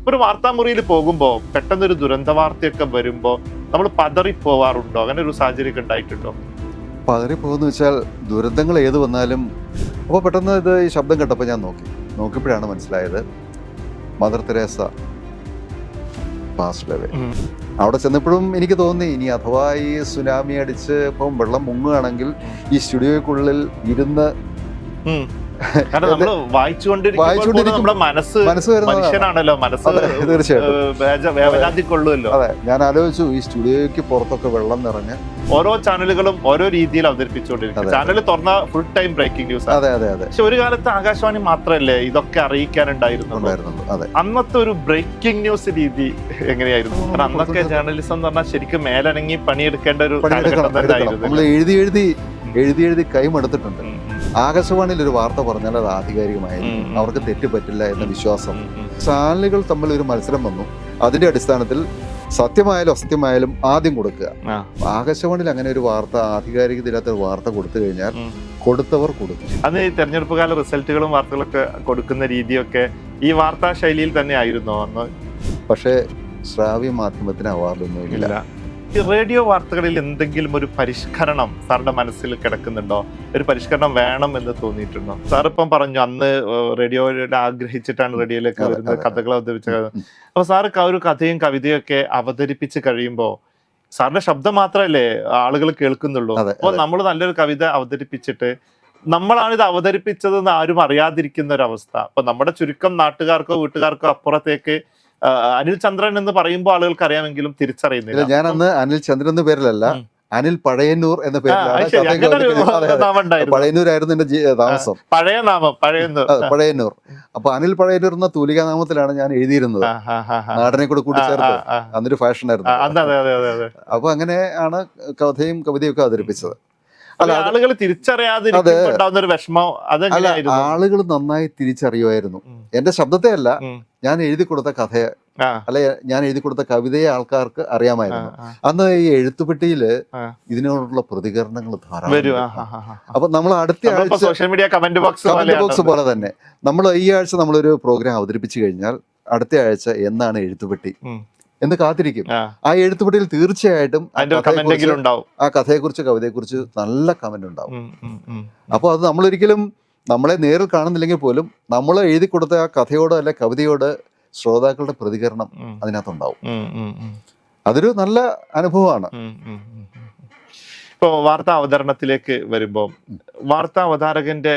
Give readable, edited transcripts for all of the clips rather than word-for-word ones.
ഒരു വാർത്താമുറിയിൽ പോകുമ്പോൾ പെട്ടെന്നൊരു ദുരന്ത വാർത്തയൊക്കെ വരുമ്പോൾ നമ്മൾ പതറിപ്പോവാറുണ്ടോ? അങ്ങനെ ഒരു സാഹചര്യം ഉണ്ടായിട്ടുണ്ടോ? പതറിപ്പോകുന്ന വെച്ചാൽ ദുരന്തങ്ങൾ ഏത് വന്നാലും അപ്പോൾ പെട്ടെന്ന് ഈ ശബ്ദം കേട്ടപ്പോൾ ഞാൻ നോക്കിയപ്പോഴാണ് മനസ്സിലായത് മദർ തെരേസ പാസ്ഡ് അവേ. അവിടെ ചെന്നപ്പോഴും എനിക്ക് തോന്നി, ഇനി അഥവാ ഈ സുനാമി അടിച്ച് ഇപ്പം വെള്ളം മുങ്ങുകയാണെങ്കിൽ ഈ സ്റ്റുഡിയോയ്ക്കുള്ളിൽ ഇരുന്ന് നമ്മുടെ മനസ്സ് മനുഷ്യനാണല്ലോ, മനസ്സ് വേവലാതിക്കൊള്ളുമല്ലോ. അതെ, ഞാൻ ആലോചിച്ചു ഈ സ്റ്റുഡിയോയ്ക്ക് പുറത്തൊക്കെ വെള്ളം നിറഞ്ഞ് ഓരോ ചാനലുകളും ഓരോ രീതിയിൽ അവതരിപ്പിച്ചുകൊണ്ടിരിക്കും. ചാനൽ തുറന്ന ഫുൾ ടൈം ബ്രേക്കിംഗ് ന്യൂസ്. അതെ അതെ അതെ. പക്ഷെ ഒരു കാലത്ത് ആകാശവാണി മാത്രമല്ലേ ഇതൊക്കെ അറിയിക്കാനുണ്ടായിരുന്നുള്ളൂ. അതെ, അന്നത്തെ ഒരു ബ്രേക്കിംഗ് ന്യൂസ് രീതി എങ്ങനെയായിരുന്നു? കാരണം അന്നൊക്കെ ജേർണലിസം എന്ന് പറഞ്ഞാൽ ശരിക്കും മേലനങ്ങി പണിയെടുക്കേണ്ട ഒരു നമ്മൾ എഴുതി കൈമെടുത്തിട്ടുണ്ട്. ആകാശവാണിയിൽ ഒരു വാർത്ത പറഞ്ഞാൽ അത് ആധികാരികമായിരിക്കും, അവർക്ക് തെറ്റ് പറ്റില്ല എന്ന വിശ്വാസം. ചാനലുകൾ തമ്മിൽ ഒരു മത്സരം വന്നു. അതിന്റെ അടിസ്ഥാനത്തിൽ സത്യമായാലും അസത്യമായാലും ആദ്യം കൊടുക്കുക. ആകാശവാണിയിൽ അങ്ങനെ ഒരു വാർത്ത, ആധികാരികതയില്ലാത്ത ഒരു വാർത്ത കൊടുത്തു കഴിഞ്ഞാൽ കൊടുത്തവർ കൊടുക്കും. അന്ന് ഈ തെരഞ്ഞെടുപ്പ് കാല റിസൾട്ടുകളും വാർത്തകളൊക്കെ കൊടുക്കുന്ന രീതിയൊക്കെ ഈ വാർത്താ ശൈലിയിൽ തന്നെ ആയിരുന്നോ അന്ന്? പക്ഷേ ശ്രാവ്യ മാധ്യമത്തിന് അവാർഡൊന്നും ഇല്ല. ഈ റേഡിയോ വാർത്തകളിൽ എന്തെങ്കിലും ഒരു പരിഷ്കരണം സാറിന്റെ മനസ്സിൽ കിടക്കുന്നുണ്ടോ? ഒരു പരിഷ്കരണം വേണം എന്ന് തോന്നിയിട്ടുണ്ടോ? സാർ ഇപ്പം പറഞ്ഞു അന്ന് റേഡിയോയുടെ ആഗ്രഹിച്ചിട്ടാണ് റേഡിയോയിലേക്ക് വരുന്നത്, കഥകൾ അവതരിപ്പിച്ചത്. അപ്പൊ സാറ് ഒരു കഥയും കവിതയും ഒക്കെ അവതരിപ്പിച്ച് കഴിയുമ്പോൾ സാറിന്റെ ശബ്ദം മാത്രമല്ലേ ആളുകൾ കേൾക്കുന്നുള്ളൂ. അപ്പൊ നമ്മൾ നല്ലൊരു കവിത അവതരിപ്പിച്ചിട്ട് നമ്മളാണ് ഇത് അവതരിപ്പിച്ചതെന്ന് ആരും അറിയാതിരിക്കുന്ന ഒരു അവസ്ഥ. അപ്പൊ നമ്മുടെ ചുരുക്കം നാട്ടുകാർക്കോ വീട്ടുകാർക്കോ അപ്പുറത്തേക്ക് അനിൽ ചന്ദ്രൻ എന്ന് പറയുമ്പോൾ ആളുകൾക്ക് അറിയാമെങ്കിലും തിരിച്ചറിയുന്നില്ല. ഞാൻ അന്ന് അനിൽ ചന്ദ്രൻ എന്ന പേരിലല്ല, അനിൽ പഴയന്നൂർ എന്ന പേരിലാണ്. പഴയന്നൂരായിരുന്നു എന്റെ താമസം. പഴയന്നൂർ. അപ്പൊ അനിൽ പഴയന്നൂർ എന്ന തൂലികാ നാമത്തിലാണ് ഞാൻ എഴുതിയിരുന്നത്, നാടനെ കൂടെ കൂട്ടിച്ചേർത്ത്. അന്നൊരു ഫാഷൻ ആയിരുന്നു. അപ്പൊ അങ്ങനെ ആണ് കഥയും കവിതയും ഒക്കെ അവതരിപ്പിച്ചത്. ആളുകൾ തിരിച്ചറിയാതിരിക്കുന്നുണ്ടാവുന്ന ഒരു വിഷമം. അല്ല, ആളുകൾ നന്നായി തിരിച്ചറിയുമായിരുന്നു എന്റെ ശബ്ദത്തെ അല്ല, ഞാൻ എഴുതി കൊടുത്ത കഥയെ അല്ലെ ഞാൻ എഴുതി കൊടുത്ത കവിതയെ ആൾക്കാർക്ക് അറിയാമായിരുന്നു. അന്ന് ഈ എഴുത്തുപെട്ടിയില് ഇതിനോടുള്ള പ്രതികരണങ്ങൾ ധാരാളം. അപ്പൊ നമ്മൾ അടുത്ത ആഴ്ച സോഷ്യൽ മീഡിയ കമന്റ് ബോക്സ് പോലെ തന്നെ നമ്മൾ ഈ ആഴ്ച നമ്മളൊരു പ്രോഗ്രാം അവതരിപ്പിച്ചു കഴിഞ്ഞാൽ അടുത്ത ആഴ്ച എന്നാണ് എഴുത്തുപെട്ടി എന്ന് കാത്തിരിക്കും. ആ എഴുത്തുപെട്ടിയിൽ തീർച്ചയായിട്ടും ആ കഥയെക്കുറിച്ച് കവിതയെക്കുറിച്ച് നല്ല കമന്റ് ഉണ്ടാവും. അപ്പൊ അത് നമ്മളൊരിക്കലും നമ്മളെ നേരിൽ കാണുന്നില്ലെങ്കിൽ പോലും നമ്മൾ എഴുതി കൊടുത്ത ആ കഥയോട് അല്ലെ കവിതയോട് ശ്രോതാക്കളുടെ പ്രതികരണം അതിനകത്തുണ്ടാവും. അതൊരു നല്ല അനുഭവമാണ്. ഇപ്പോ വാർത്താ അവതരണത്തിലേക്ക് വരുമ്പോൾ വാർത്താ അവതാരകന്റെ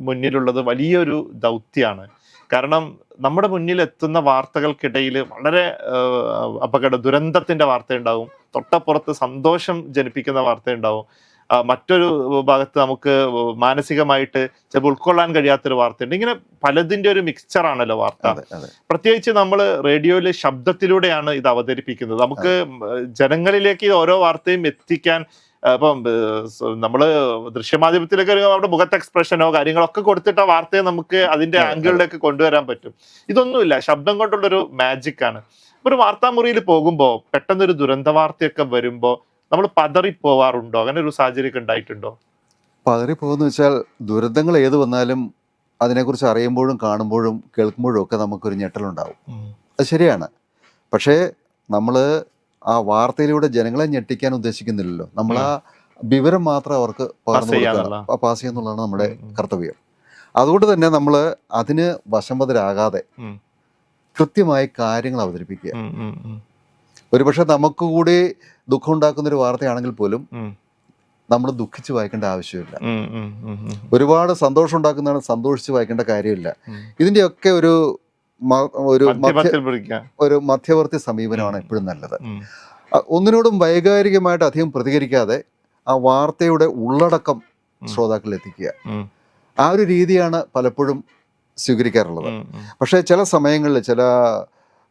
മുന്നിലുള്ളത് വലിയൊരു ദൗത്യമാണ്. കാരണം നമ്മുടെ മുന്നിൽ എത്തുന്ന വാർത്തകൾക്കിടയിൽ വളരെ ദുരന്തത്തിന്റെ വാർത്ത ഉണ്ടാവും, തൊട്ടപ്പുറത്ത് സന്തോഷം ജനിപ്പിക്കുന്ന വാർത്ത ഉണ്ടാവും, മറ്റൊരു ഭാഗത്ത് നമുക്ക് മാനസികമായിട്ട് ചിലപ്പോൾ ഉൾക്കൊള്ളാൻ കഴിയാത്തൊരു വാർത്തയുണ്ട്. ഇങ്ങനെ പലതിന്റെ ഒരു മിക്സ്ചർ ആണല്ലോ വാർത്ത. പ്രത്യേകിച്ച് നമ്മൾ റേഡിയോയിലെ ശബ്ദത്തിലൂടെയാണ് ഇത് അവതരിപ്പിക്കുന്നത്. നമുക്ക് ജനങ്ങളിലേക്ക് ഓരോ വാർത്തയും എത്തിക്കാൻ ഇപ്പം നമ്മള് ദൃശ്യമാധ്യമത്തിലൊക്കെ നമ്മുടെ മുഖത്ത് എക്സ്പ്രഷനോ കാര്യങ്ങളൊക്കെ കൊടുത്തിട്ട് ആ വാർത്തയെ നമുക്ക് അതിന്റെ ആംഗിളിലേക്ക് കൊണ്ടുവരാൻ പറ്റും. ഇതൊന്നുമില്ല, ശബ്ദം കൊണ്ടുള്ളൊരു മാജിക് ആണ്. ഒരു വാർത്താമുറിയിൽ പോകുമ്പോൾ പെട്ടെന്നൊരു ദുരന്ത വാർത്തയൊക്കെ വരുമ്പോൾ നമ്മൾ പതറിപ്പോവാറുണ്ടോ? അങ്ങനെ ഒരു സാഹചര്യം ഉണ്ടായിട്ടുണ്ടോ? പതറിപ്പോകുന്ന വെച്ചാൽ ദുരന്തങ്ങൾ ഏത് വന്നാലും അതിനെക്കുറിച്ച് അറിയുമ്പോഴും കാണുമ്പോഴും കേൾക്കുമ്പോഴും ഒക്കെ നമുക്കൊരു ഞെട്ടലുണ്ടാവും. അത് ശരിയാണ്. പക്ഷേ നമ്മൾ ആ വാർത്തയിലൂടെ ജനങ്ങളെ ഞെട്ടിക്കാൻ ഉദ്ദേശിക്കുന്നില്ലല്ലോ. നമ്മൾ ആ വിവരം മാത്രം അവർക്ക് പാസ് ചെയ്യാന്നുള്ളതാണ് നമ്മുടെ കർത്തവ്യം. അതുകൊണ്ട് തന്നെ നമ്മൾ അതിന് വശംവദരാകാതെ കൃത്യമായി കാര്യങ്ങൾ അവതരിപ്പിക്കുക. ഒരുപക്ഷെ നമുക്ക് കൂടി ദുഃഖം ഉണ്ടാക്കുന്നൊരു വാർത്തയാണെങ്കിൽ പോലും നമ്മൾ ദുഃഖിച്ച് വായിക്കേണ്ട ആവശ്യമില്ല. ഒരുപാട് സന്തോഷം ഉണ്ടാക്കുന്നതാണ് സന്തോഷിച്ച് വായിക്കേണ്ട കാര്യമില്ല. ഇതിൻ്റെയൊക്കെ ഒരു മധ്യവർത്തി സമീപനമാണ് എപ്പോഴും നല്ലത്. ഒന്നിനോടും വൈകാരികമായിട്ട് അധികം പ്രതികരിക്കാതെ ആ വാർത്തയുടെ ഉള്ളടക്കം ശ്രോതാക്കളിൽ എത്തിക്കുക. ആ ഒരു രീതിയാണ് പലപ്പോഴും സ്വീകരിക്കാറുള്ളത്. പക്ഷേ ചില സമയങ്ങളിൽ ചില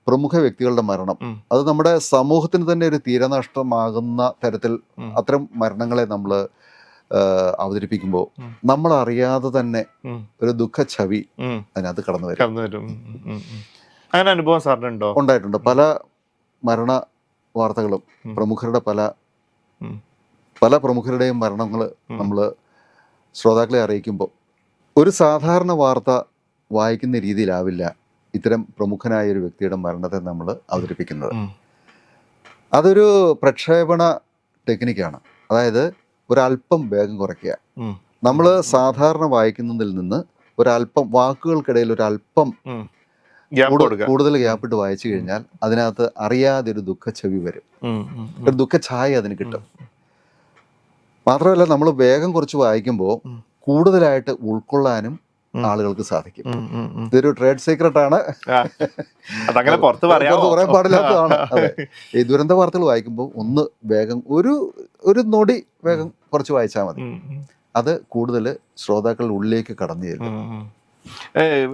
പ്രമുഖ വ്യക്തികളുടെ മരണം അത് നമ്മുടെ സമൂഹത്തിന് തന്നെ ഒരു തീരനഷ്ടമാകുന്ന തരത്തിൽ അത്തരം മരണങ്ങളെ നമ്മൾ അവതരിപ്പിക്കുമ്പോൾ നമ്മൾ അറിയാതെ തന്നെ ഒരു ദുഃഖ ഛവി അതിനകത്ത് കടന്നു വരും. അങ്ങനെ അനുഭവം സാറിനുണ്ടോ? ഉണ്ടായിട്ടുണ്ട്. പല മരണ വാർത്തകളും പ്രമുഖരുടെ പല പ്രമുഖരുടെയും മരണങ്ങൾ നമ്മൾ ശ്രോതാക്കളെ അറിയിക്കുമ്പോൾ ഒരു സാധാരണ വാർത്ത വായിക്കുന്ന രീതിയിലാവില്ല ഇത്തരം പ്രമുഖനായ ഒരു വ്യക്തിയുടെ മരണത്തെ നമ്മൾ അവതരിപ്പിക്കുന്നത്. അതൊരു പ്രക്ഷേപണ ടെക്നിക്കാണ്. അതായത് ഒരല്പം വേഗം കുറയ്ക്കുക. നമ്മൾ സാധാരണ വായിക്കുന്നതിൽ നിന്ന് ഒരല്പം, വാക്കുകൾക്കിടയിൽ ഒരല്പം കൂടുതൽ ഗ്യാപ്പിട്ട് വായിച്ചു കഴിഞ്ഞാൽ അതിനകത്ത് അറിയാതെ ഒരു ദുഃഖച്ചവി വരും, ഒരു ദുഃഖഛായ അതിന് കിട്ടും. മാത്രമല്ല, നമ്മൾ വേഗം കുറച്ച് വായിക്കുമ്പോൾ കൂടുതലായിട്ട് ഉൾക്കൊള്ളാനും ആളുകൾക്ക് സാധിക്കും. ഇതൊരു ട്രേഡ് സീക്രട്ട് ആണ്, പറയാൻ പാടില്ലാത്തതാണ്. അതെ, ഈ ദുരന്ത വാർത്തകൾ വായിക്കുമ്പോൾ ഒന്ന് വേഗം, ഒരു നൊടി വേഗം കുറച്ച് വായിച്ചാൽ മതി. അത് കൂടുതൽ ശ്രോതാക്കളുടെ ഉള്ളിലേക്ക് കടന്നു ചെല്ലും.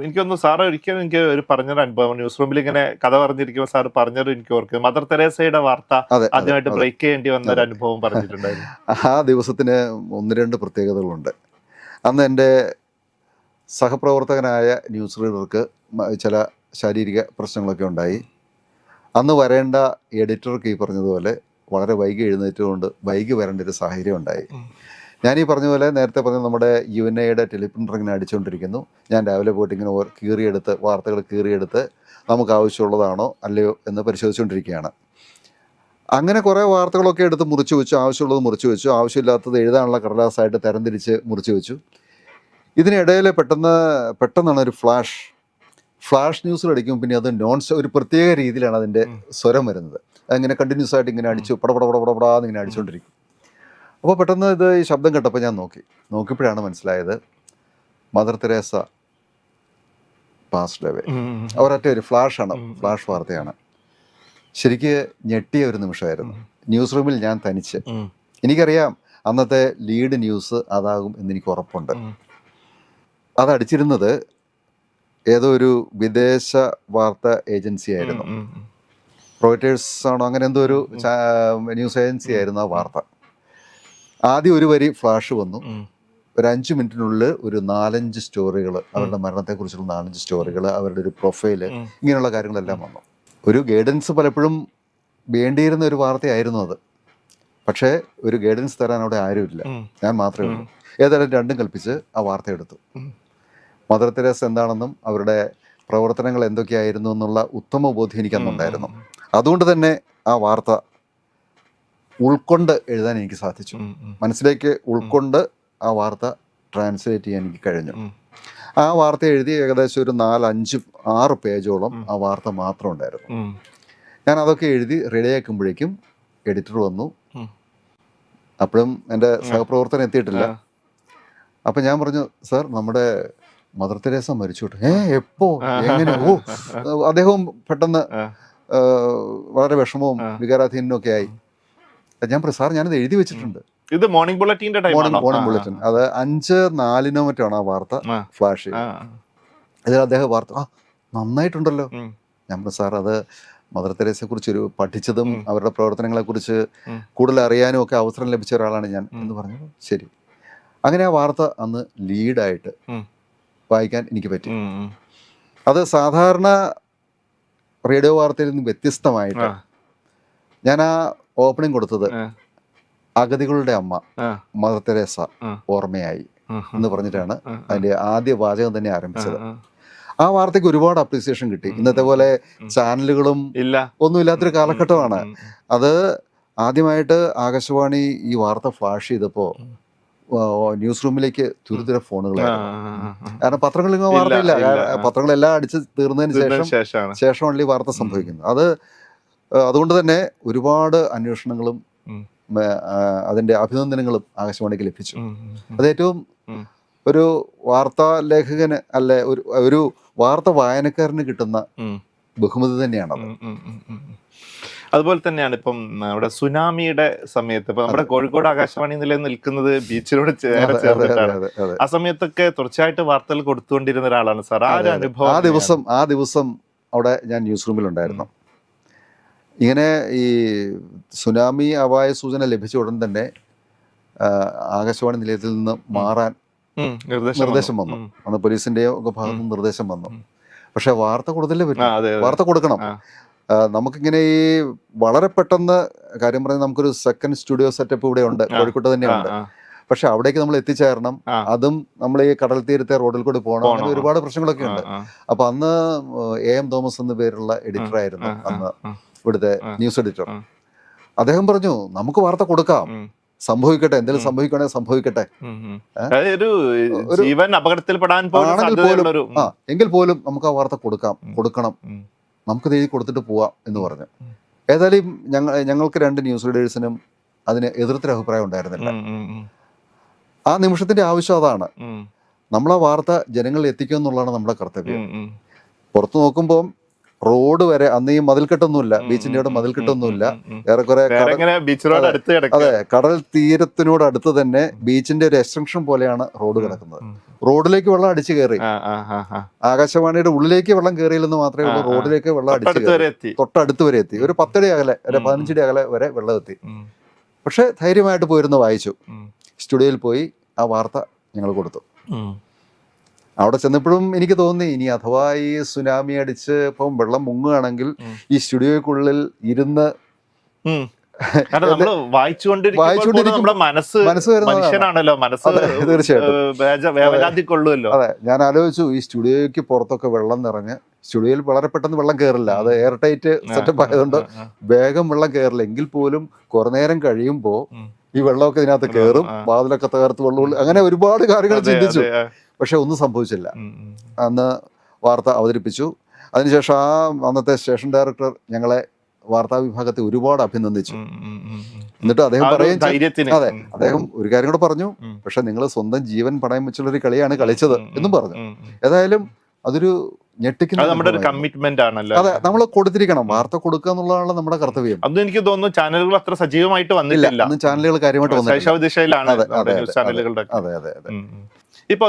എനിക്കൊന്ന് സാറ് ഒരിക്കലും എനിക്ക് ഒരു പറഞ്ഞൊരു അനുഭവം, ന്യൂസ് റൂമിൽ ഇങ്ങനെ കഥ പറഞ്ഞിരിക്കുമ്പോൾ സാറ് പറഞ്ഞത് എനിക്ക് ഓർക്കും, മദർ തെരേസയുടെ വാർത്ത ആദ്യമായിട്ട് ബ്രേക്ക് ചെയ്യേണ്ടി വന്ന ഒരു അനുഭവം പറഞ്ഞിട്ടുണ്ടായിരുന്നു. ആ ദിവസത്തിന് 1-2 പ്രത്യേകതകളുണ്ട്. അന്ന് എൻ്റെ സഹപ്രവർത്തകനായ ന്യൂസ് റീഡർക്ക് ചില ശാരീരിക പ്രശ്നങ്ങളൊക്കെ ഉണ്ടായി. അന്ന് വരേണ്ട എഡിറ്റർക്ക് ഈ പറഞ്ഞതുപോലെ വളരെ വൈകി എഴുന്നേറ്റുകൊണ്ട് വൈകി വരേണ്ട ഒരു സാഹചര്യം ഉണ്ടായി. ഞാനീ പറഞ്ഞ പോലെ നേരത്തെ പറഞ്ഞ നമ്മുടെ UNAയുടെ ടെലിപ്രിൻ്റർ ഇങ്ങനെ അടിച്ചുകൊണ്ടിരിക്കുന്നു. ഞാൻ രാവിലെ പോയിട്ട് ഇങ്ങനെ കീറിയെടുത്ത്, വാർത്തകൾ കീറിയെടുത്ത് നമുക്ക് ആവശ്യമുള്ളതാണോ അല്ലയോ എന്ന് പരിശോധിച്ചുകൊണ്ടിരിക്കുകയാണ്. അങ്ങനെ കുറേ വാർത്തകളൊക്കെ എടുത്ത് മുറിച്ച് വെച്ചു, ആവശ്യമുള്ളത് മുറിച്ച് വെച്ചു, ആവശ്യമില്ലാത്തത് എഴുതാനുള്ള കടലാസായിട്ട് തരംതിരിച്ച് മുറിച്ച് വെച്ചു. ഇതിനിടയിൽ പെട്ടെന്നാണ് ഒരു ഫ്ലാഷ് ന്യൂസിൽ അടിക്കും. പിന്നെ അത് ഒരു പ്രത്യേക രീതിയിലാണ് അതിൻ്റെ സ്വരം വരുന്നത്. അങ്ങനെ കണ്ടിന്യൂസ് ആയിട്ട് ഇങ്ങനെ അടിച്ചു പടപടാന്ന് ഇങ്ങനെ അടിച്ചുകൊണ്ടിരിക്കും. അപ്പോൾ പെട്ടെന്ന് ഈ ശബ്ദം കേട്ടപ്പോൾ ഞാൻ നോക്കിയപ്പോഴാണ് മനസ്സിലായത് മദർ തെരേസ പാസ്ഡ് അവേ. ഒരൊറ്റ ഒരു ഫ്ലാഷ് വാർത്തയാണ്. ശരിക്ക് ഞെട്ടിയ ഒരു നിമിഷമായിരുന്നു. ന്യൂസ് റൂമിൽ ഞാൻ തനിച്ച്. എനിക്കറിയാം അന്നത്തെ ലീഡ് ന്യൂസ് അതാകും എന്നെനിക്ക് ഉറപ്പുണ്ട്. അതടിച്ചിരുന്നത് ഏതോ ഒരു വിദേശ വാർത്താ ഏജൻസി ആയിരുന്നു, റോയിറ്റേഴ്സ് ആണോ അങ്ങനെ എന്തോ ഒരു ന്യൂസ് ഏജൻസി ആയിരുന്നു ആ വാർത്ത. ആദ്യം ഒരു വരി ഫ്ലാഷ് വന്നു. ഒരു 5 മിനിറ്റിനുള്ളിൽ ഒരു 4-5 സ്റ്റോറികൾ, അവരുടെ മരണത്തെക്കുറിച്ചുള്ള 4-5 സ്റ്റോറികൾ, അവരുടെ ഒരു പ്രൊഫൈല്, ഇങ്ങനെയുള്ള കാര്യങ്ങളെല്ലാം വന്നു. ഒരു ഗൈഡൻസ് പലപ്പോഴും വേണ്ടിയിരുന്ന ഒരു വാർത്തയായിരുന്നു അത്. പക്ഷേ ഒരു ഗൈഡൻസ് തരാൻ അവിടെ ആരുമില്ല, ഞാൻ മാത്രമേ ഉള്ളൂ. ഏതായാലും രണ്ടും കൽപ്പിച്ച് ആ വാർത്ത എടുത്തു. മദർ തെരേസ എന്താണെന്നും അവരുടെ പ്രവർത്തനങ്ങൾ എന്തൊക്കെയായിരുന്നു എന്നുള്ള ഉത്തമ ബോധ്യം എനിക്കന്നുണ്ടായിരുന്നു. അതുകൊണ്ട് തന്നെ ആ വാർത്ത ഉൾക്കൊണ്ട് എഴുതാൻ എനിക്ക് സാധിച്ചു. മനസ്സിലേക്ക് ഉൾക്കൊണ്ട് ആ വാർത്ത ട്രാൻസ്ലേറ്റ് ചെയ്യാൻ എനിക്ക് കഴിഞ്ഞു. ആ വാർത്ത എഴുതി ഏകദേശം ഒരു 4-5-6 പേജോളം ആ വാർത്ത മാത്രം ഉണ്ടായിരുന്നു. ഞാൻ അതൊക്കെ എഴുതി റെഡിയാക്കുമ്പോഴേക്കും എഡിറ്റർ വന്നു. അപ്പോഴും എൻ്റെ സഹപ്രവർത്തനം എത്തിയിട്ടില്ല. അപ്പം ഞാൻ പറഞ്ഞു, സാർ നമ്മുടെ മദർ തെരേസ മരിച്ചു. എപ്പോ, എങ്ങനെ? അദ്ദേഹവും പെട്ടെന്ന് വളരെ വിഷമവും വികാരാധീനവും ഒക്കെ ആയി. ഞാൻ സാർ ഞാനത് എഴുതി വെച്ചിട്ടുണ്ട്. ഇത് മോർണിംഗ് ബുള്ളറ്റിന്റെ മോർണിംഗ് ബുള്ളറ്റിൻ. അത് 5:04 മറ്റാണ് ആ വാർത്ത ഫ്ലാഷ് ചെയ്തത്. അതിൽ അദ്ദേഹം വാർത്ത നന്നായിട്ടുണ്ടല്ലോ. ഞാൻ പറഞ്ഞു, സാർ അത് മദർ തെരേസയെ കുറിച്ച് പഠിച്ചതും അവരുടെ പ്രവർത്തനങ്ങളെ കുറിച്ച് കൂടുതൽ അറിയാനും ഒക്കെ അവസരം ലഭിച്ച ഒരാളാണ് ഞാൻ എന്ന് പറഞ്ഞു. ശരി. അങ്ങനെ ആ വാർത്ത അന്ന് ലീഡായിട്ട് വായിക്കാൻ എനിക്ക് പറ്റി. അത് സാധാരണ റേഡിയോ വാർത്തയിൽ നിന്ന് വ്യത്യസ്തമായിട്ട് ഞാൻ ആ ഓപ്പണിംഗ് കൊടുത്തത് അഗതികളുടെ അമ്മ മദർ തെരേസ ഓർമ്മയായി എന്ന് പറഞ്ഞിട്ടാണ് അതിന്റെ ആദ്യ വാചകം തന്നെ ആരംഭിച്ചത്. ആ വാർത്തയ്ക്ക് ഒരുപാട് അപ്രീസിയേഷൻ കിട്ടി. ഇന്നത്തെ പോലെ ചാനലുകളും ഒന്നുമില്ലാത്തൊരു കാലഘട്ടമാണ് അത്. ആദ്യമായിട്ട് ആകാശവാണി ഈ വാർത്ത ഫ്ലാഷ് ചെയ്തപ്പോൾ ന്യൂസ് റൂമിലേക്ക് തുരുതുര ഫോണുകളായിരുന്നു. കാരണം പത്രങ്ങളിൽ വാർത്തയില്ല, പത്രങ്ങളെല്ലാം അടിച്ച് തീർന്നതിന് ശേഷമാണ് ഈ വാർത്ത സംഭവിക്കുന്നത്. അതുകൊണ്ട് തന്നെ ഒരുപാട് അന്വേഷണങ്ങളും അതിൻ്റെ അഭിനന്ദനങ്ങളും ആകാശവാണിക്ക് ലഭിച്ചു. അത് ഏറ്റവും ഒരു വാർത്താ ലേഖകന് അല്ലെ ഒരു വാർത്ത വായനക്കാരന് കിട്ടുന്ന ബഹുമതി തന്നെയാണത്. അതുപോലെ തന്നെയാണ് ഇപ്പം നമ്മുടെ സുനാമിയുടെ സമയത്ത് ഇപ്പൊ നമ്മുടെ കോഴിക്കോട് ആകാശവാണി നിലനിൽക്കുന്നത് ബീച്ചിനോട് ചേർന്നിട്ടാണ്. ആ സമയത്തൊക്കെ തുടർച്ചയായിട്ട് വാർത്തകൾ കൊടുത്തുകൊണ്ടിരുന്ന ഒരാളാണ് സാർ. ആ ഒരു അനുഭവം ആ ദിവസം അവിടെ ഞാൻ ന്യൂസ് റൂമിലുണ്ടായിരുന്നു. ഇങ്ങനെ ഈ സുനാമി അപായ സൂചന ലഭിച്ച ഉടൻ തന്നെ ആകാശവാണി നിലയത്തിൽ നിന്ന് മാറാൻ നിർദ്ദേശം വന്നു. അന്ന് പോലീസിന്റെയോ ഒക്കെ ഭാഗത്തു നിന്ന് നിർദ്ദേശം വന്നു. പക്ഷെ വാർത്ത കൊടുത്തല്ലേ പറ്റും, വാർത്ത കൊടുക്കണം. നമുക്കിങ്ങനെ ഈ വളരെ പെട്ടെന്ന് കാര്യം പറഞ്ഞാൽ നമുക്കൊരു സെക്കൻഡ് സ്റ്റുഡിയോ സെറ്റപ്പ് ഇവിടെ ഉണ്ട്, കോഴിക്കോട്ട് തന്നെയുണ്ട്. പക്ഷെ അവിടേക്ക് നമ്മൾ എത്തിച്ചേരണം, അതും നമ്മൾ ഈ കടൽ തീരത്തെ റോഡിൽ കൂടി പോകണം, അങ്ങനെ ഒരുപാട് പ്രശ്നങ്ങളൊക്കെ ഉണ്ട്. അപ്പൊ അന്ന് AM തോമസ് എന്ന പേരുള്ള എഡിറ്റർ ആയിരുന്നു അന്ന് ഇവിടുത്തെ ന്യൂസ് എഡിറ്റർ. അദ്ദേഹം പറഞ്ഞു നമുക്ക് വാർത്ത കൊടുക്കാം, സംഭവിക്കട്ടെ, എന്തെങ്കിലും സംഭവിക്കണമെങ്കിൽ സംഭവിക്കട്ടെ, എങ്കിൽ പോലും നമുക്ക് ആ വാർത്ത കൊടുക്കണം, നമുക്കിത് എഴുതി കൊടുത്തിട്ട് പോവാം എന്ന് പറഞ്ഞു. ഏതായാലും ഞങ്ങൾക്ക് 2 ന്യൂസ് റീഡേഴ്സിനും അതിന് എതിർത്തിട്ട് അഭിപ്രായം ഉണ്ടായിരുന്നില്ല. ആ നിമിഷത്തിന്റെ ആവശ്യം അതാണ്. നമ്മളാ വാർത്ത ജനങ്ങളിൽ എത്തിക്കുക എന്നുള്ളതാണ് നമ്മുടെ കർത്തവ്യം. പുറത്തു നോക്കുമ്പോൾ റോഡ് വരെ അന്ന് ഈ മതിൽക്കെട്ടൊന്നുമില്ല, ബീച്ചിന്റെ അവിടെ മതിൽക്കെട്ടൊന്നുമില്ല, ഏറെക്കുറെ അതെ കടൽ തീരത്തിനോട് അടുത്ത് തന്നെ ബീച്ചിന്റെ ഒരു എക്സ്റ്റൻഷൻ പോലെയാണ് റോഡ് കിടക്കുന്നത്. റോഡിലേക്ക് വെള്ളം അടിച്ചു കയറി, ആകാശവാണിയുടെ ഉള്ളിലേക്ക് വെള്ളം കയറിയില്ലെന്ന് മാത്രമേ ഉള്ളൂ, റോഡിലേക്ക് വെള്ളം അടിച്ചു കയറി തൊട്ടടുത്ത് വരെ എത്തി. ഒരു 10 അടി അകലെ, ഒരു 15 അടി അകലെ വരെ വെള്ളം എത്തി. പക്ഷെ ധൈര്യമായിട്ട് പോയിരുന്ന് വായിച്ചു. സ്റ്റുഡിയോയിൽ പോയി ആ വാർത്ത ഞങ്ങൾ കൊടുത്തു. അവിടെ ചെന്നപ്പോഴും എനിക്ക് തോന്നി, ഇനി അഥവാ ഈ സുനാമി അടിച്ച് ഇപ്പം വെള്ളം മുങ്ങുകയാണെങ്കിൽ ഈ സ്റ്റുഡിയോയ്ക്കുള്ളിൽ ഇരുന്ന് തീർച്ചയായിട്ടും. അതെ, ഞാൻ ആലോചിച്ചു ഈ സ്റ്റുഡിയോയ്ക്ക് പുറത്തൊക്കെ വെള്ളം നിറഞ്ഞ്, സ്റ്റുഡിയോയിൽ വളരെ പെട്ടെന്ന് വെള്ളം കയറില്ല, അത് എയർ ടൈറ്റ് സെറ്റപ്പ് ആയതുകൊണ്ട് വേഗം വെള്ളം കയറില്ല, എങ്കിൽ പോലും കുറെ നേരം കഴിയുമ്പോൾ ഈ വെള്ളമൊക്കെ ഇതിനകത്ത് കയറും, വാതിലൊക്കെ തകർത്ത് വെള്ളം, അങ്ങനെ ഒരുപാട് കാര്യങ്ങൾ ചിന്തിച്ചു. പക്ഷെ ഒന്നും സംഭവിച്ചില്ല. അന്ന് വാർത്ത അവതരിപ്പിച്ചു. അതിനുശേഷം അന്നത്തെ സ്റ്റേഷൻ ഡയറക്ടർ ഞങ്ങളെ വാർത്താ വിഭാഗത്തെ ഒരുപാട് അഭിനന്ദിച്ചു. എന്നിട്ട് അദ്ദേഹം പറയുകയും അതെ, അദ്ദേഹം ഒരു കാര്യം കൂടെ പറഞ്ഞു, പക്ഷെ നിങ്ങൾ സ്വന്തം ജീവൻ പണയം വെച്ചുള്ളൊരു കളിയാണ് കളിച്ചത് എന്നും പറഞ്ഞു. ഏതായാലും അതൊരു ഞെട്ടിക്കുന്ന കമ്മിറ്റ്മെന്റ് ആണല്ലോ. അതെ, നമ്മൾ കൊടുത്തിരിക്കണം, വാർത്ത കൊടുക്കുക എന്നുള്ളതാണ് നമ്മുടെ കർത്തവ്യം. അന്ന് എനിക്ക് തോന്നുന്നു ചാനലുകൾ അത്ര സജീവമായിട്ട് വന്നിട്ടില്ല, അന്ന് ചാനലുകൾ കാര്യമായിട്ട് വന്നിട്ടില്ല. അതെ അതെ അതെ. ഇപ്പൊ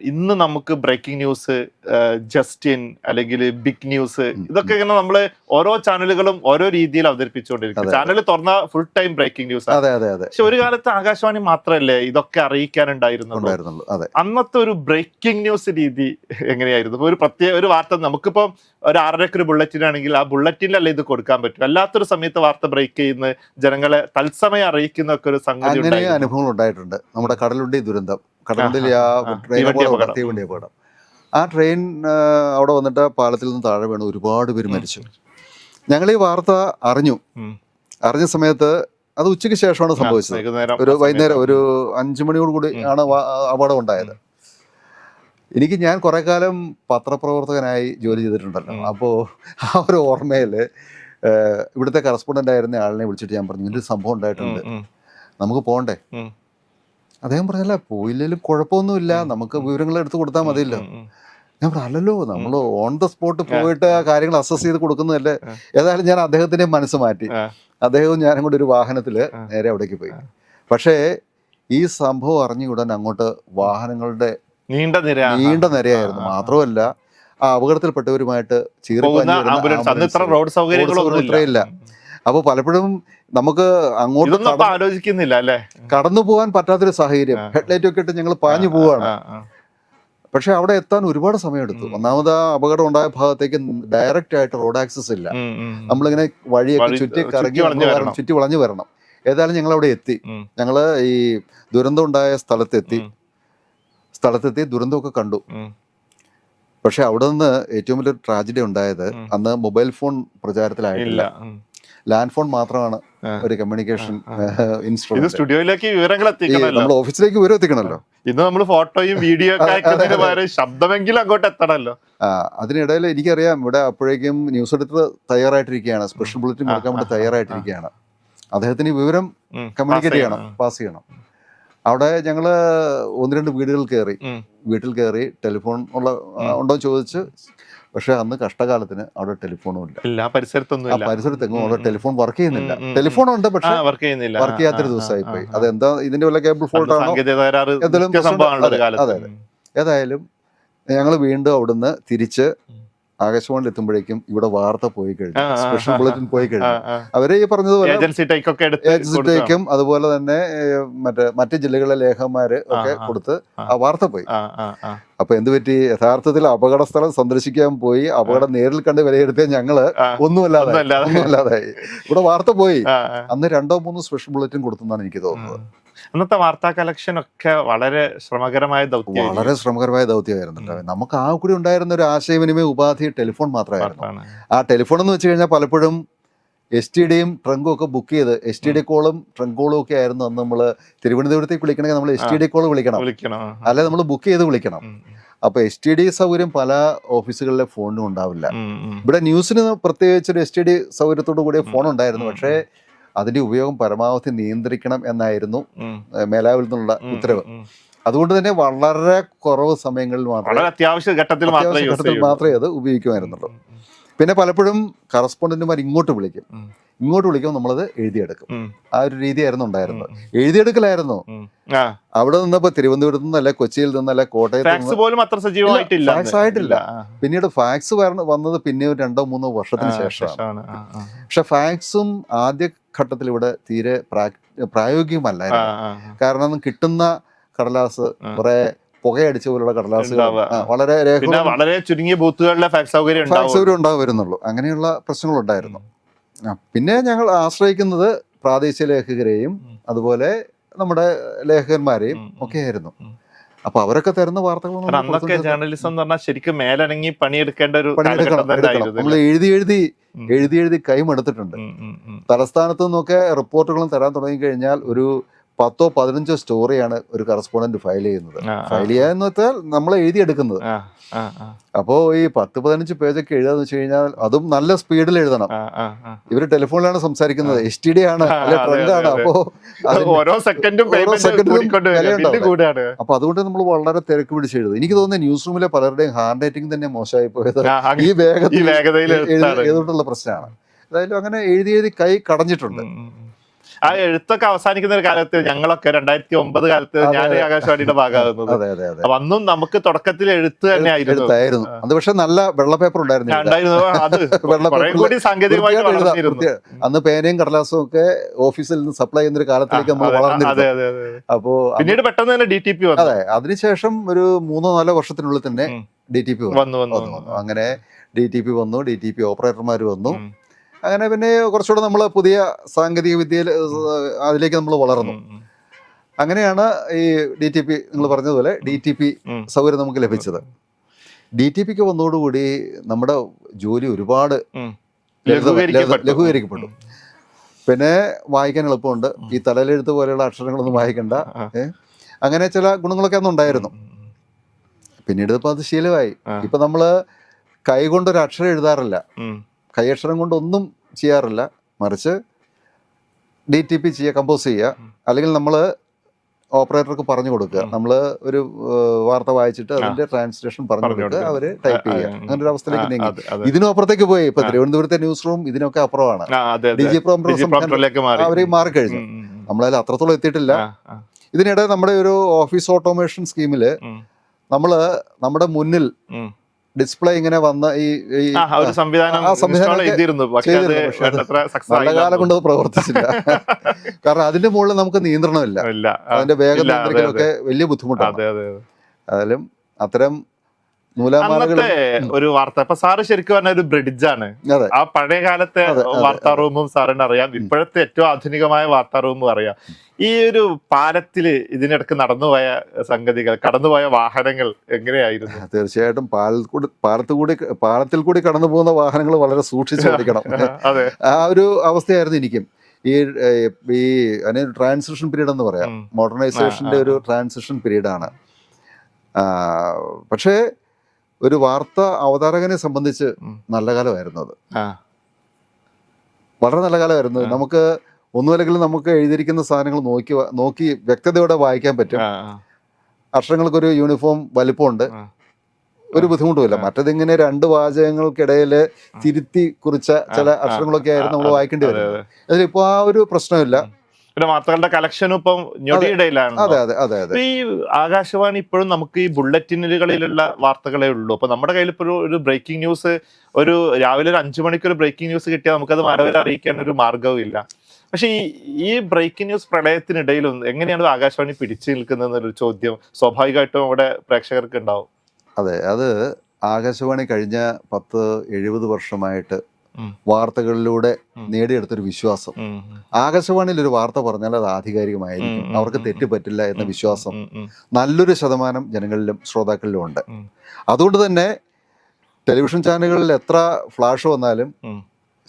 ഇന്ന് നമുക്ക് ബ്രേക്കിംഗ് ന്യൂസ്, ജസ്റ്റിൻ അല്ലെങ്കിൽ ബിഗ് ന്യൂസ്, ഇതൊക്കെ ഇങ്ങനെ നമ്മള് ഓരോ ചാനലുകളും ഓരോ രീതിയിൽ അവതരിപ്പിച്ചുകൊണ്ടിരിക്കും. ചാനൽ തുറന്ന ഫുൾ ടൈം ബ്രേക്കിംഗ് ന്യൂസ്. പക്ഷെ ഒരു കാലത്ത് ആകാശവാണി മാത്രമല്ലേ ഇതൊക്കെ അറിയിക്കാനുണ്ടായിരുന്നുള്ളൂ. അന്നത്തെ ഒരു ബ്രേക്കിംഗ് ന്യൂസ് രീതി എങ്ങനെയായിരുന്നു? ഒരു പ്രത്യേക ഒരു വാർത്ത നമുക്കിപ്പം ഒരു 6:30 ഒരു ബുള്ളറ്റിൻ ആണെങ്കിൽ ആ ബുള്ളറ്റിനിലല്ലേ ഇത് കൊടുക്കാൻ പറ്റും. അല്ലാത്തൊരു സമയത്ത് വാർത്ത ബ്രേക്ക് ചെയ്യുന്ന, ജനങ്ങളെ തത്സമയം അറിയിക്കുന്ന ഒക്കെ ഒരു സംഗതി അനുഭവങ്ങൾ ഉണ്ടായിട്ടുണ്ട്. നമ്മുടെ കടലുണ്ടി ദുരന്തം, കടലുണ്ടിൽ ആ തീവണ്ടി അപകടം, ആ ട്രെയിൻ അവിടെ വന്നിട്ട് പാലത്തിൽ നിന്ന് താഴെ വീണ് ഒരുപാട് പേര് മരിച്ചു. ഞങ്ങൾ ഈ വാർത്ത അറിഞ്ഞ സമയത്ത് അത് ഉച്ചയ്ക്ക് ശേഷമാണ് സംഭവിച്ചത്. ഒരു വൈകുന്നേരം ഒരു 5 മണിയോട് കൂടി ആണ് അപകടം ഉണ്ടായത്. ഞാൻ കുറെ കാലം പത്രപ്രവർത്തകനായി ജോലി ചെയ്തിട്ടുണ്ടല്ലോ. അപ്പോൾ ആ ഒരു ഓർമ്മയിൽ ഇവിടുത്തെ കറസ്പോണ്ടന്റ് ആയിരുന്ന ആളിനെ വിളിച്ചിട്ട് ഞാൻ പറഞ്ഞു, ഇങ്ങനൊരു സംഭവം ഉണ്ടായിട്ടുണ്ട്, നമുക്ക് പോകണ്ടേ? അദ്ദേഹം പറഞ്ഞല്ല, പോയില്ലെങ്കിലും കുഴപ്പമൊന്നുമില്ല, നമുക്ക് വിവരങ്ങൾ എടുത്ത് കൊടുത്താൽ മതിയല്ലോ. ഞാൻ പറഞ്ഞു, അല്ലല്ലോ, നമ്മൾ ഓൺ ദ സ്പോട്ട് പോയിട്ട് ആ കാര്യങ്ങൾ അസസ് ചെയ്ത് കൊടുക്കുന്നതല്ലേ. ഏതായാലും ഞാൻ അദ്ദേഹത്തിന്റെ മനസ്സ് മാറ്റി, അദ്ദേഹവും ഞാനും കൂടി ഒരു വാഹനത്തിൽ നേരെ അവിടേക്ക് പോയി. പക്ഷേ ഈ സംഭവം അറിഞ്ഞുകൂടാൻ അങ്ങോട്ട് വാഹനങ്ങളുടെ നീണ്ട നിരയായിരുന്നു. മാത്രമല്ല ആ അപകടത്തിൽപ്പെട്ടവരുമായിട്ട് ഇത്രയില്ല. അപ്പൊ പലപ്പോഴും നമുക്ക് അങ്ങോട്ട് ആലോചിക്കുന്നില്ല അല്ലെ, കടന്നു പോകാൻ പറ്റാത്തൊരു സാഹചര്യം. ഹെഡ്ലൈറ്റ് ഒക്കെ ഇട്ട് ഞങ്ങൾ പാഞ്ഞു പോവാണ്. പക്ഷെ അവിടെ എത്താൻ ഒരുപാട് സമയമെടുത്തു. ഒന്നാമത് ആ അപകടം ഉണ്ടായ ഭാഗത്തേക്ക് ഡയറക്റ്റ് ആയിട്ട് റോഡ് ആക്സസ് ഇല്ല. നമ്മളിങ്ങനെ വഴിയൊക്കെ ചുറ്റി വളഞ്ഞു വരണം. ഏതായാലും ഞങ്ങൾ അവിടെ എത്തി. ഞങ്ങള് ഈ ദുരന്തം ഉണ്ടായ സ്ഥലത്തെത്തി ദുരന്തമൊക്കെ കണ്ടു. പക്ഷെ അവിടെ നിന്ന് ഏറ്റവും വലിയൊരു ട്രാജഡി ഉണ്ടായത്, അന്ന് മൊബൈൽ ഫോൺ പ്രചാരത്തിലായിട്ടില്ല. ലാൻഡ് ഫോൺ മാത്രമാണ് ഒരു കമ്മ്യൂണിക്കേഷൻ ഇൻസ്ട്രുമെന്റ്. സ്റ്റുഡിയോയിലേക്ക് വിവരങ്ങൾ നമ്മൾ ഓഫീസിലേക്ക് വിവരം എത്തിക്കണല്ലോ. ഇന്ന് നമ്മൾ ഫോട്ടോയും വീഡിയോ ശബ്ദമെങ്കിലും അങ്ങോട്ട് എത്തണല്ലോ. അതിനിടയിൽ എനിക്കറിയാം, ഇവിടെ അപ്പോഴേക്കും ന്യൂസ് എഡിറ്റർ തയ്യാറായിട്ടിരിക്കുകയാണ്, സ്പെഷ്യൽ ബുള്ളറ്റിൻ കൊടുക്കാൻ വേണ്ടി തയ്യാറായിട്ടിരിക്കുകയാണ്. അദ്ദേഹത്തിന് ഈ വിവരം കമ്മ്യൂണിക്കേറ്റ് ചെയ്യണം, പാസ് ചെയ്യണം. അവിടെ ഞങ്ങള് 1-2 വീട്ടിൽ കയറി ടെലിഫോൺ ഉണ്ടോ ചോദിച്ച്. പക്ഷെ അന്ന് കഷ്ടകാലത്തിന് അവിടെ ടെലിഫോണും ഇല്ല. പരിസരത്തെങ്ങും അവിടെ ടെലിഫോൺ വർക്ക് ചെയ്യുന്നില്ല. ടെലിഫോൺ ഉണ്ട്, പക്ഷെ വർക്ക് ചെയ്യാത്തൊരു ദിവസമായി പോയി. അതെന്താ, ഇതിന്റെ വല്ല കേബിൾ ഫോൾട്ട് ആണോ എന്തെങ്കിലും. അതെ. ഏതായാലും ഞങ്ങൾ വീണ്ടും അവിടുന്ന് തിരിച്ച് ആകാശവാണിയിൽ എത്തുമ്പോഴേക്കും ഇവിടെ വാർത്ത പോയി കഴിഞ്ഞു, സ്പെഷ്യൽ ബുള്ളറ്റിൻ പോയി കഴിഞ്ഞു. അവര് ഈ പറഞ്ഞതുപോലെ ഏജൻസിക്കും അതുപോലെ തന്നെ മറ്റു ജില്ലകളിലെ ലേഖകന്മാര് ഒക്കെ കൊടുത്ത് ആ വാർത്ത പോയി. അപ്പൊ എന്ത് പറ്റി? യഥാർത്ഥത്തിൽ അപകട സ്ഥലം സന്ദർശിക്കാൻ പോയി, അപകടം നേരിൽ കണ്ട് വിലയിരുത്തിയ ഞങ്ങള് ഒന്നുമല്ലാതായി. ഇവിടെ വാർത്ത പോയി. അന്ന് 2-3 സ്പെഷ്യൽ ബുള്ളറ്റിൻ കൊടുത്തെന്നാണ് എനിക്ക് തോന്നുന്നത്. അന്നത്തെ വാർത്താ കളക്ഷൻ ഒക്കെ വളരെ ശ്രമകരമായ ദൗത്യം. വളരെ ശ്രമകരമായ ദൗത്യമായിരുന്നു. നമുക്ക് ആ കൂടി ഉണ്ടായിരുന്ന ഒരു ആശയവിനിമയ ഉപാധി ടെലിഫോൺ മാത്രമായിരുന്നു. ആ ടെലിഫോൺ എന്ന് വെച്ച് കഴിഞ്ഞാൽ പലപ്പോഴും STDയും ട്രങ്കും ഒക്കെ ബുക്ക് ചെയ്ത് STD കോളും ട്രങ്ക് കോളും ഒക്കെ ആയിരുന്നു അന്ന് നമ്മൾ തിരുവനന്തപുരത്തേക്ക് വിളിക്കണമെങ്കിൽ നമ്മൾ STD കോൾ വിളിക്കണം, അല്ലെ നമ്മൾ ബുക്ക് ചെയ്ത് വിളിക്കണം. അപ്പൊ STD സൗകര്യം പല ഓഫീസുകളിലെ ഫോണിനും ഉണ്ടാവില്ല. ഇവിടെ ന്യൂസിന് പ്രത്യേകിച്ച് ഒരു STD സൗകര്യത്തോടു കൂടിയ ഫോൺ ഉണ്ടായിരുന്നു. പക്ഷേ അതിന്റെ ഉപയോഗം പരമാവധി നിയന്ത്രിക്കണം എന്നായിരുന്നു മേലാവിൽ നിന്നുള്ള ഉത്തരവ്. അതുകൊണ്ട് തന്നെ വളരെ കുറവ് സമയങ്ങളിൽ മാത്രമേ അത്യാവശ്യ ഘട്ടത്തിൽ മാത്രമേ അത് ഉപയോഗിക്കുമായിരുന്നുള്ളൂ. പിന്നെ പലപ്പോഴും കറസ്പോണ്ടന്റുമാർ ഇങ്ങോട്ട് വിളിക്കുമ്പോൾ നമ്മളത് എഴുതിയെടുക്കും. ആ ഒരു രീതിയായിരുന്നു ഉണ്ടായിരുന്നത്. എഴുതിയെടുക്കലായിരുന്നു. അവിടെ നിന്നപ്പോ തിരുവനന്തപുരത്ത് നിന്നല്ല, കൊച്ചിയിൽ നിന്നല്ല, കോട്ടയത്ത് ഫാക്സ് ആയിട്ടില്ല. പിന്നീട് ഫാക്സ് വന്നത് പിന്നെ 2-3 വർഷത്തിന് ശേഷമാണ്. പക്ഷെ ഫാക്സും ആദ്യ ഘട്ടത്തിൽ ഇവിടെ തീരെ പ്രായോഗികമല്ലായിരുന്നു. കാരണം കിട്ടുന്ന കടലാസ് കുറെ പുകയടിച്ച പോലുള്ള കടലാസുകൾ വളരെ ചുരുങ്ങിയ ബൂത്തുകളിലെ ഫാക്സ് സൗകര്യം ഉണ്ടാവുന്നുള്ളൂ. അങ്ങനെയുള്ള പ്രശ്നങ്ങളുണ്ടായിരുന്നു. പിന്നെ ഞങ്ങൾ ആശ്രയിക്കുന്നത് പ്രാദേശിക ലേഖകരെയും അതുപോലെ നമ്മുടെ ലേഖകന്മാരെയും ഒക്കെ ആയിരുന്നു. അപ്പൊ അവരൊക്കെ തരുന്ന വാർത്തകൾ അന്നൊക്കെ ജേർണലിസം എന്ന് പറഞ്ഞാൽ ശരിക്കും മേലനങ്ങി പണിയെടുക്കേണ്ട ഒരു നമ്മൾ എഴുതി കൈമെടുത്തിട്ടുണ്ട്. തലസ്ഥാനത്തു നിന്നൊക്കെ റിപ്പോർട്ടുകളും തരാൻ തുടങ്ങി കഴിഞ്ഞാൽ ഒരു 10-15 സ്റ്റോറിയാണ് ഒരു കറസ്പോണ്ടന്റ് ഫയൽ ചെയ്യുന്നത്. ഫയൽ ചെയ്യാന്ന് വെച്ചാൽ നമ്മൾ എഴുതിയെടുക്കുന്നത്. അപ്പോ ഈ 10-15 പേജൊക്കെ എഴുതാന്ന് വെച്ച് കഴിഞ്ഞാൽ അതും നല്ല സ്പീഡിൽ എഴുതണം. ഇവര് ടെലിഫോണിലാണ് സംസാരിക്കുന്നത്, STD ആണ്, അല്ലെ ട്രങ്കാണ്. അപ്പോ ഓരോ സെക്കൻഡും അപ്പൊ അതുകൊണ്ട് നമ്മൾ വളരെ തിരക്ക് പിടിച്ച് എഴുതും. എനിക്ക് തോന്നുന്നത് ന്യൂസ് റൂമിലെ പലരുടെയും ഹാൻഡ് റൈറ്റിംഗ് തന്നെ മോശമായി പോയത് ഈ വേഗത്തിൽ എഴുതിയിട്ടുള്ള പ്രശ്നമാണ്. അതായത് അങ്ങനെ എഴുതി കൈ കടഞ്ഞിട്ടുണ്ട്. ആ എഴുത്തൊക്കെ അവസാനിക്കുന്ന ഒരു കാലത്ത് ഞങ്ങളൊക്കെ 2009 കാലത്ത് ഞാൻ ആകാശവാണിയുടെ ഭാഗമാകുന്നത്. അപ്പൊ അന്നും നമുക്ക് തുടക്കത്തിൽ എഴുത്ത് തന്നെ ആയിരുന്നു. അത് പക്ഷെ നല്ല വെള്ള പേപ്പർ ഉണ്ടായിരുന്നു. അന്ന് പേനയും കടലാസും ഒക്കെ DTP നിന്ന് സപ്ലൈ ചെയ്യുന്ന ഒരു കാലത്തിലേക്ക് നമ്മൾ വളർന്നിരുന്നു. അപ്പോ പിന്നീട് പെട്ടെന്ന് തന്നെ DTP വന്നു. അതെ, അതിനുശേഷം ഒരു 3-4 വർഷത്തിനുള്ളിൽ തന്നെ DTP വന്നു. അങ്ങനെ DTP വന്നു, DTP ഓപ്പറേറ്റർമാർ വന്നു. അങ്ങനെ പിന്നെ കുറച്ചുകൂടെ നമ്മൾ പുതിയ സാങ്കേതിക വിദ്യയിൽ അതിലേക്ക് നമ്മൾ വളർന്നു. അങ്ങനെയാണ് ഈ DTP നിങ്ങൾ പറഞ്ഞതുപോലെ DTP സൗകര്യം നമുക്ക് ലഭിച്ചത്. DTPക്ക് വന്നതോടുകൂടി നമ്മുടെ ജോലി ഒരുപാട് ലഘൂകരിക്കപ്പെട്ടു. പിന്നെ വായിക്കാൻ എളുപ്പമുണ്ട്. ഈ തലയിലെഴുത്ത് പോലെയുള്ള അക്ഷരങ്ങളൊന്നും വായിക്കണ്ട. അങ്ങനെ ചില ഗുണങ്ങളൊക്കെ അന്ന് ഉണ്ടായിരുന്നു. പിന്നീട് ഇപ്പൊ അത് ശീലമായി. ഇപ്പൊ നമ്മള് കൈ കൊണ്ടൊരു അക്ഷരം എഴുതാറില്ല, കൈയക്ഷരം കൊണ്ടൊന്നും ചെയ്യാറില്ല. മറിച്ച് DTP കമ്പോസ് ചെയ്യുക, അല്ലെങ്കിൽ നമ്മൾ ഓപ്പറേറ്റർക്ക് പറഞ്ഞു കൊടുക്കുക. നമ്മൾ ഒരു വാർത്ത വായിച്ചിട്ട് അതിന്റെ ട്രാൻസ്ലേഷൻ പറഞ്ഞു കൊടുക്കുക, അവര് ടൈപ്പ് ചെയ്യുക. അങ്ങനെ ഒരു അവസ്ഥയിലേക്ക് നീങ്ങി. ഇതിനും അപ്പുറത്തേക്ക് പോയി. ഇപ്പൊ തിരുവനന്തപുരത്തെ ന്യൂസ് റൂം ഇതിനൊക്കെ അപ്പുറമാണ്. അവര് മാറിക്കഴിഞ്ഞു. നമ്മളതിൽ അത്രത്തോളം എത്തിയിട്ടില്ല. ഇതിനിടെ നമ്മുടെ ഒരു ഓഫീസ് ഓട്ടോമേഷൻ സ്കീമില് നമ്മള് നമ്മുടെ മുന്നിൽ ഡിസ്പ്ലേ ഇങ്ങനെ വന്ന ഈ നല്ല കാലം കൊണ്ട് അത് പ്രവർത്തിച്ചില്ല. കാരണം അതിന്റെ മുകളിൽ നമുക്ക് നിയന്ത്രണമില്ല. അതിന്റെ വേഗം നിയന്ത്രിക്കലൊക്കെ വലിയ ബുദ്ധിമുട്ടാണ്. അതിലും അത്തരം അന്നത്തെ ഒരു വാർത്ത ഇപ്പൊ സാറ് ശരിക്കും പറഞ്ഞ ഒരു ബ്രിഡ്ജാണ്. ആ പഴയ കാലത്തെ വാർത്താ റൂമും സാറിന് അറിയാം, ഇപ്പോഴത്തെ ഏറ്റവും ആധുനികമായ വാർത്താ റൂമും അറിയാം. ഈ ഒരു പാലത്തില് ഇതിനിടക്ക് നടന്നുപോയ സംഗതികൾ, കടന്നുപോയ വാഹനങ്ങൾ എങ്ങനെയായിരുന്നു? തീർച്ചയായിട്ടും പാലത്തിൽ കൂടി കടന്നു പോകുന്ന വാഹനങ്ങൾ വളരെ സൂക്ഷിച്ചു ഓടിക്കണം. ആ ഒരു അവസ്ഥയായിരുന്നു എനിക്കും. ഈ അതിന് ട്രാൻസിഷൻ പീരീഡ് എന്ന് പറയാം. മോഡേണൈസേഷന്റെ ഒരു ട്രാൻസിഷൻ പീരീഡാണ്. പക്ഷേ ഒരു വാർത്ത അവതാരകനെ സംബന്ധിച്ച് നല്ല കാലമായിരുന്നു അത്. വളരെ നല്ല കാലമായിരുന്നു. നമുക്ക് ഒന്നുമല്ലെങ്കിലും നമുക്ക് എഴുതിയിരിക്കുന്ന സാധനങ്ങൾ നോക്കി വ്യക്തതയോടെ വായിക്കാൻ പറ്റും. അക്ഷരങ്ങൾക്കൊരു യൂണിഫോം വലിപ്പമുണ്ട്, ഒരു ബുദ്ധിമുട്ടുമില്ല. മറ്റതിങ്ങനെ 2 വാചകങ്ങൾക്കിടയിൽ തിരുത്തി കുറിച്ച ചില അക്ഷരങ്ങളൊക്കെ ആയിരുന്നു നമ്മൾ വായിക്കേണ്ടി വരുന്നത്. അതിലിപ്പോ ആ ഒരു പ്രശ്നമില്ല. പിന്നെ വാർത്തകളുടെ കളക്ഷനും ഇപ്പം ഞൊടിയിടയിലാണ്. ഈ ആകാശവാണി ഇപ്പോഴും നമുക്ക് ഈ ബുള്ളറ്റിനുകളിലുള്ള വാർത്തകളേ ഉള്ളൂ. അപ്പൊ നമ്മുടെ കയ്യിൽ ഇപ്പോൾ ഒരു ബ്രേക്കിംഗ് ന്യൂസ്, ഒരു രാവിലെ ഒരു 5 മണിക്ക് ഒരു ബ്രേക്കിംഗ് ന്യൂസ് കിട്ടിയാൽ നമുക്കത് മനോഹരം അറിയിക്കാൻ ഒരു മാർഗവും ഇല്ല. പക്ഷെ ഈ ബ്രേക്കിംഗ് ന്യൂസ് പ്രളയത്തിനിടയിലും എങ്ങനെയാണ് ആകാശവാണി പിടിച്ചു നിൽക്കുന്നത് എന്നൊരു ചോദ്യം സ്വാഭാവികമായിട്ടും അവിടെ പ്രേക്ഷകർക്ക് ഉണ്ടാവും. അതെ, അത് ആകാശവാണി കഴിഞ്ഞ 10-70 വർഷമായിട്ട് വാർത്തകളിലൂടെ നേടിയെടുത്തൊരു വിശ്വാസം. ആകാശവാണിയിൽ ഒരു വാർത്ത പറഞ്ഞാൽ അത് ആധികാരികമായിരിക്കും, അവർക്ക് തെറ്റ് പറ്റില്ല എന്ന വിശ്വാസം നല്ലൊരു ശതമാനം ജനങ്ങളിലും ശ്രോതാക്കളിലും ഉണ്ട്. അതുകൊണ്ട് തന്നെ ടെലിവിഷൻ ചാനലുകളിൽ എത്ര ഫ്ലാഷ് വന്നാലും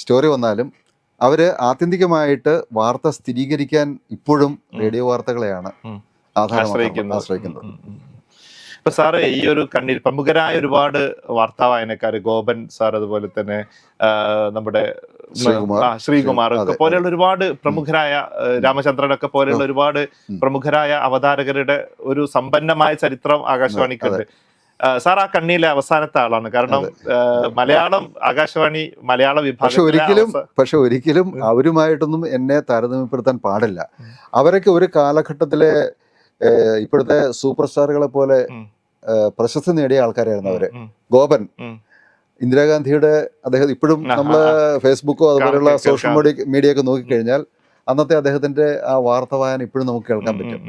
സ്റ്റോറി വന്നാലും അവർ ആത്യന്തികമായിട്ട് വാർത്ത സ്ഥിരീകരിക്കാൻ ഇപ്പോഴും റേഡിയോ വാർത്തകളെയാണ് ആശ്രയിക്കുന്നത്. ഇപ്പൊ സാറ് ഈ ഒരു കണ്ണിൽ പ്രമുഖരായ ഒരുപാട് വാർത്താ വായനക്കാര്, ഗോപൻ സാർ, അതുപോലെ തന്നെ നമ്മുടെ ശ്രീകുമാർ ഒക്കെ പോലെയുള്ള ഒരുപാട് പ്രമുഖരായ, രാമചന്ദ്രനൊക്കെ പോലെയുള്ള ഒരുപാട് പ്രമുഖരായ അവതാരകരുടെ ഒരു സമ്പന്നമായ ചരിത്രം ആകാശവാണിക്കുണ്ട്. സാർ ആ കണ്ണിയിലെ അവസാനത്തെ ആളാണ്. കാരണം മലയാളം ആകാശവാണി മലയാള വിഭാഗം പക്ഷെ ഒരിക്കലും അവരുമായിട്ടൊന്നും എന്നെ താരതമ്യപ്പെടുത്താൻ പാടില്ല. അവരൊക്കെ ഒരു കാലഘട്ടത്തിലെ ഇപ്പോഴത്തെ സൂപ്പർ സ്റ്റാറുകളെ പോലെ പ്രശസ്തി നേടിയ ആൾക്കാരായിരുന്നു അവര്. ഗോപൻ, ഇന്ദിരാഗാന്ധിയുടെ അദ്ദേഹം ഇപ്പോഴും നമ്മള് ഫേസ്ബുക്കോ അതുപോലെയുള്ള സോഷ്യൽ മീഡിയ ഒക്കെ നോക്കിക്കഴിഞ്ഞാൽ അന്നത്തെ അദ്ദേഹത്തിന്റെ ആ വാർത്ത വായന ഇപ്പോഴും നമുക്ക് കേൾക്കാൻ പറ്റും.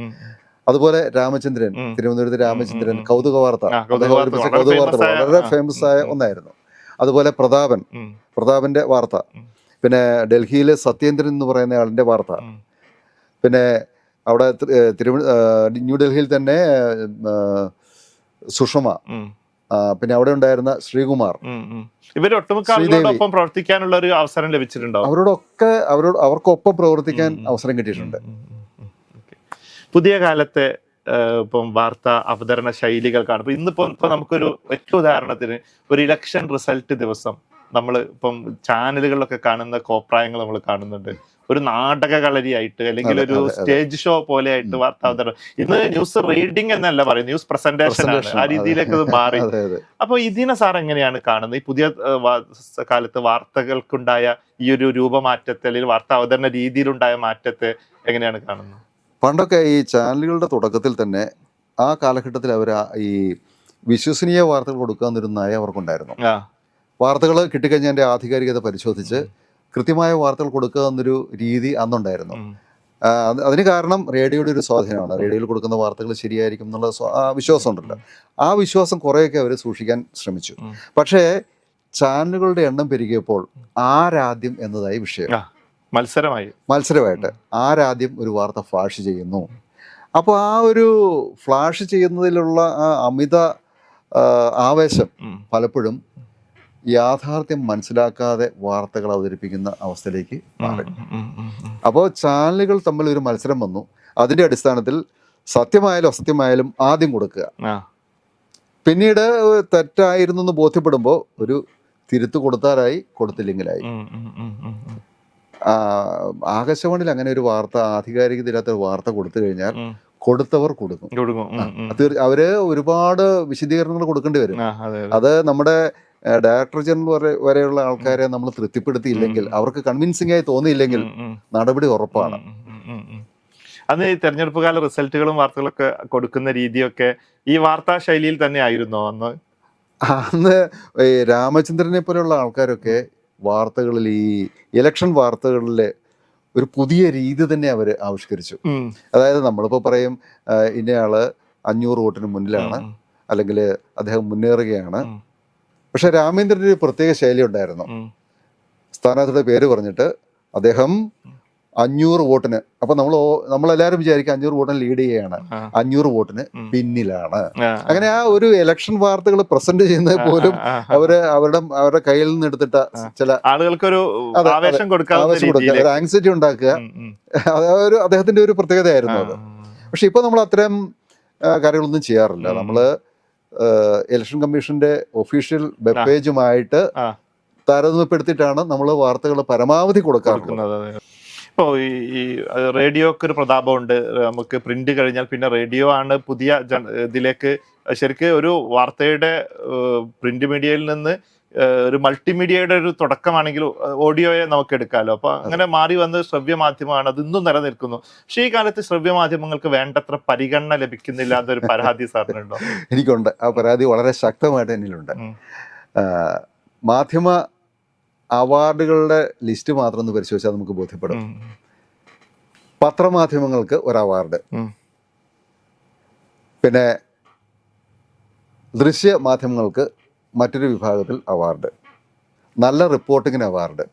അതുപോലെ രാമചന്ദ്രൻ, തിരുവനന്തപുരത്ത് രാമചന്ദ്രൻ, കൗതുക വാർത്ത വളരെ ഫേമസ് ആയ ഒന്നായിരുന്നു. അതുപോലെ പ്രതാപന്റെ വാർത്ത, പിന്നെ ഡൽഹിയിലെ സത്യേന്ദ്രൻ എന്ന് പറയുന്ന ആളിന്റെ വാർത്ത, പിന്നെ അവിടെ ന്യൂഡൽഹിയിൽ തന്നെ സുഷമ, പിന്നെ അവിടെ ഉണ്ടായിരുന്ന ശ്രീകുമാർ, ഇവരൊട്ടുമിക്ക പ്രവർത്തിക്കാനുള്ള ഒരു അവസരം ലഭിച്ചിട്ടുണ്ടോ? അവർക്കൊപ്പം പ്രവർത്തിക്കാൻ അവസരം കിട്ടിയിട്ടുണ്ട്. പുതിയ കാലത്തെ ഇപ്പം വാർത്താ അവതരണ ശൈലികൾ കാണും. ഇന്നിപ്പോ നമുക്കൊരു ഒറ്റ ഉദാഹരണത്തിന് ഒരു ഇലക്ഷൻ റിസൾട്ട് ദിവസം നമ്മൾ ഇപ്പം ചാനലുകളിലൊക്കെ കാണുന്ന കോപ്രായങ്ങൾ നമ്മൾ കാണുന്നുണ്ട്. ഒരു നാടക കളരിയായിട്ട് അല്ലെങ്കിൽ ഒരു സ്റ്റേജ് ഷോ പോലെ ആയിട്ട് വാർത്താ അവതരണം. ഇന്ന് ന്യൂസ് റീഡിംഗ് എന്നല്ല പറയും, ന്യൂസ് പ്രസന്റേഷൻ ആണ്. ആ രീതിയിലേക്ക് അത് മാറി. അപ്പൊ ഇതിനെ സാർ എങ്ങനെയാണ് കാണുന്നത്? ഈ പുതിയ കാലത്ത് വാർത്തകൾക്കുണ്ടായ ഈ ഒരു രൂപമാറ്റത്തെ അല്ലെങ്കിൽ വാർത്താ അവതരണ രീതിയിലുണ്ടായ മാറ്റത്തെ എങ്ങനെയാണ് കാണുന്നത്? പണ്ടൊക്കെ ഈ ചാനലുകളുടെ തുടക്കത്തിൽ തന്നെ ആ കാലഘട്ടത്തിൽ അവർ ഈ വിശ്വസനീയ വാർത്തകൾ കൊടുക്കാന്നൊരു നയം അവർക്കുണ്ടായിരുന്നു. വാർത്തകൾ കിട്ടിക്കഴിഞ്ഞാൽ അതിൻ്റെ ആധികാരികത പരിശോധിച്ച് കൃത്യമായ വാർത്തകൾ കൊടുക്കുക എന്നൊരു രീതി അന്നുണ്ടായിരുന്നു. അതിന് കാരണം റേഡിയോയുടെ ഒരു സ്വാധീനമാണ്. റേഡിയോയിൽ കൊടുക്കുന്ന വാർത്തകൾ ശരിയായിരിക്കും എന്നുള്ള വിശ്വാസം ഉണ്ടല്ലോ. ആ വിശ്വാസം കുറേയൊക്കെ അവർ സൂക്ഷിക്കാൻ ശ്രമിച്ചു. പക്ഷേ ചാനലുകളുടെ എണ്ണം പെരുകിയപ്പോൾ ആരാദ്യം എന്നതായി വിഷയം. മത്സരമായിട്ട് ആരാദ്യം ഒരു വാർത്ത ഫ്ലാഷ് ചെയ്യുന്നു. അപ്പോൾ ആ ഒരു ഫ്ലാഷ് ചെയ്യുന്നതിലുള്ള ആ അമിത ആവേശം പലപ്പോഴും യാഥാർത്ഥ്യം മനസ്സിലാക്കാതെ വാർത്തകൾ അവതരിപ്പിക്കുന്ന അവസ്ഥയിലേക്ക് മാറി. അപ്പോൾ ചാനലുകൾ തമ്മിൽ ഒരു മത്സരം വന്നു. അതിൻ്റെ അടിസ്ഥാനത്തിൽ സത്യമായാലും അസത്യമായാലും ആദ്യം കൊടുക്കുക, പിന്നീട് തെറ്റായിരുന്നു എന്ന് ബോധ്യപ്പെടുമ്പോൾ ഒരു തിരുത്തു കൊടുത്താലായി, കൊടുത്തില്ലെങ്കിലായി. ആകാശവാണിയിൽ അങ്ങനെ ഒരു വാർത്ത, ആധികാരികതയില്ലാത്ത ഒരു വാർത്ത കൊടുത്തു കഴിഞ്ഞാൽ കൊടുത്തവർ കൊടുക്കും. അവര് ഒരുപാട് വിശദീകരണങ്ങൾ കൊടുക്കേണ്ടി വരും. അത് നമ്മുടെ ഡയറക്ടർ ജനറൽ വരെയുള്ള ആൾക്കാരെ നമ്മൾ തൃപ്തിപ്പെടുത്തിയില്ലെങ്കിൽ, അവർക്ക് കൺവിൻസിംഗ് ആയി തോന്നിയില്ലെങ്കിൽ നടപടി ഉറപ്പാണ്. അന്ന് ഈ തെരഞ്ഞെടുപ്പ് കാല റിസൾട്ടുകളും വാർത്തകളൊക്കെ കൊടുക്കുന്ന രീതിയൊക്കെ ഈ വാർത്താ ശൈലിയിൽ തന്നെ ആയിരുന്നോ അന്ന്? ഈ രാമചന്ദ്രനെ പോലെയുള്ള ആൾക്കാരൊക്കെ വാർത്തകളിൽ, ഈ ഇലക്ഷൻ വാർത്തകളിലെ ഒരു പുതിയ രീതി തന്നെ അവർ ആവിഷ്കരിച്ചു. അതായത് നമ്മളിപ്പോൾ പറയും ഇന്നയാള് 500 വോട്ടിന് മുന്നിലാണ്, അല്ലെങ്കിൽ അദ്ദേഹം മുന്നേറുകയാണ്. പക്ഷെ രാമേന്ദ്രൻ്റെ ഒരു പ്രത്യേക ശൈലി ഉണ്ടായിരുന്നു. സ്ഥാനാർത്ഥിയുടെ പേര് പറഞ്ഞിട്ട് അദ്ദേഹം 500 വോട്ടിന്, അപ്പൊ നമ്മളെല്ലാവരും വിചാരിക്കും 500 വോട്ടിന് ലീഡ് ചെയ്യുകയാണ്, 500 വോട്ടിന് പിന്നിലാണ്. അങ്ങനെ ആ ഒരു ഇലക്ഷൻ വാർത്തകൾ പ്രസന്റ് ചെയ്യുന്നത് പോലും അവരുടെ കയ്യിൽ നിന്ന് എടുത്തിട്ട ചില ആളുകൾക്കൊരു ആവേശം കൊടുക്കുക, ഒരു ആങ്സൈറ്റി ഉണ്ടാക്കുക, അതൊരു അദ്ദേഹത്തിന്റെ ഒരു പ്രത്യേകതയായിരുന്നു അത്. പക്ഷെ ഇപ്പൊ നമ്മൾ അത്തരം കാര്യങ്ങളൊന്നും ചെയ്യാറില്ല. നമ്മള് ഇലക്ഷൻ കമ്മീഷന്റെ ഒഫീഷ്യൽ വെബ് പേജുമായിട്ട് താരതമ്യപ്പെടുത്തിയിട്ടാണ് നമ്മൾ വാർത്തകൾ പരമാവധി കൊടുക്കാറുള്ളത്. ഇപ്പോൾ ഈ റേഡിയോക്ക് ഒരു പ്രതാപമുണ്ട്. നമുക്ക് പ്രിന്റ് കഴിഞ്ഞാൽ പിന്നെ റേഡിയോ ആണ് പുതിയ ഇതിലേക്ക്. ശരിക്കും ഒരു വാർത്തയുടെ പ്രിന്റ് മീഡിയയിൽ നിന്ന് ഒരു മൾട്ടിമീഡിയയുടെ ഒരു തുടക്കമാണെങ്കിൽ ഓഡിയോയെ നമുക്ക് എടുക്കാമല്ലോ. അപ്പൊ അങ്ങനെ മാറി വന്ന് ശ്രവ്യമാധ്യമമാണ്, അത് ഇന്നും നിലനിൽക്കുന്നു. പക്ഷേ ഈ കാലത്ത് ശ്രവ്യമാധ്യമങ്ങൾക്ക് വേണ്ടത്ര പരിഗണന ലഭിക്കുന്നില്ല എന്നൊരു പരാതി സാറിനുണ്ടോ? എനിക്കുണ്ട്. ആ പരാതി വളരെ ശക്തമായിട്ട് എന്നിലുണ്ട്. മാധ്യമ അവാർഡുകളുടെ ലിസ്റ്റ് മാത്രം ഒന്ന് പരിശോധിച്ചാൽ നമുക്ക് ബോധ്യപ്പെടും. പത്രമാധ്യമങ്ങൾക്ക് ഒരു അവാർഡ്, പിന്നെ ദൃശ്യ മാധ്യമങ്ങൾക്ക് മറ്റൊരു വിഭാഗത്തിൽ അവാർഡ്, നല്ല റിപ്പോർട്ടിങ്ങിന് അവാർഡ്,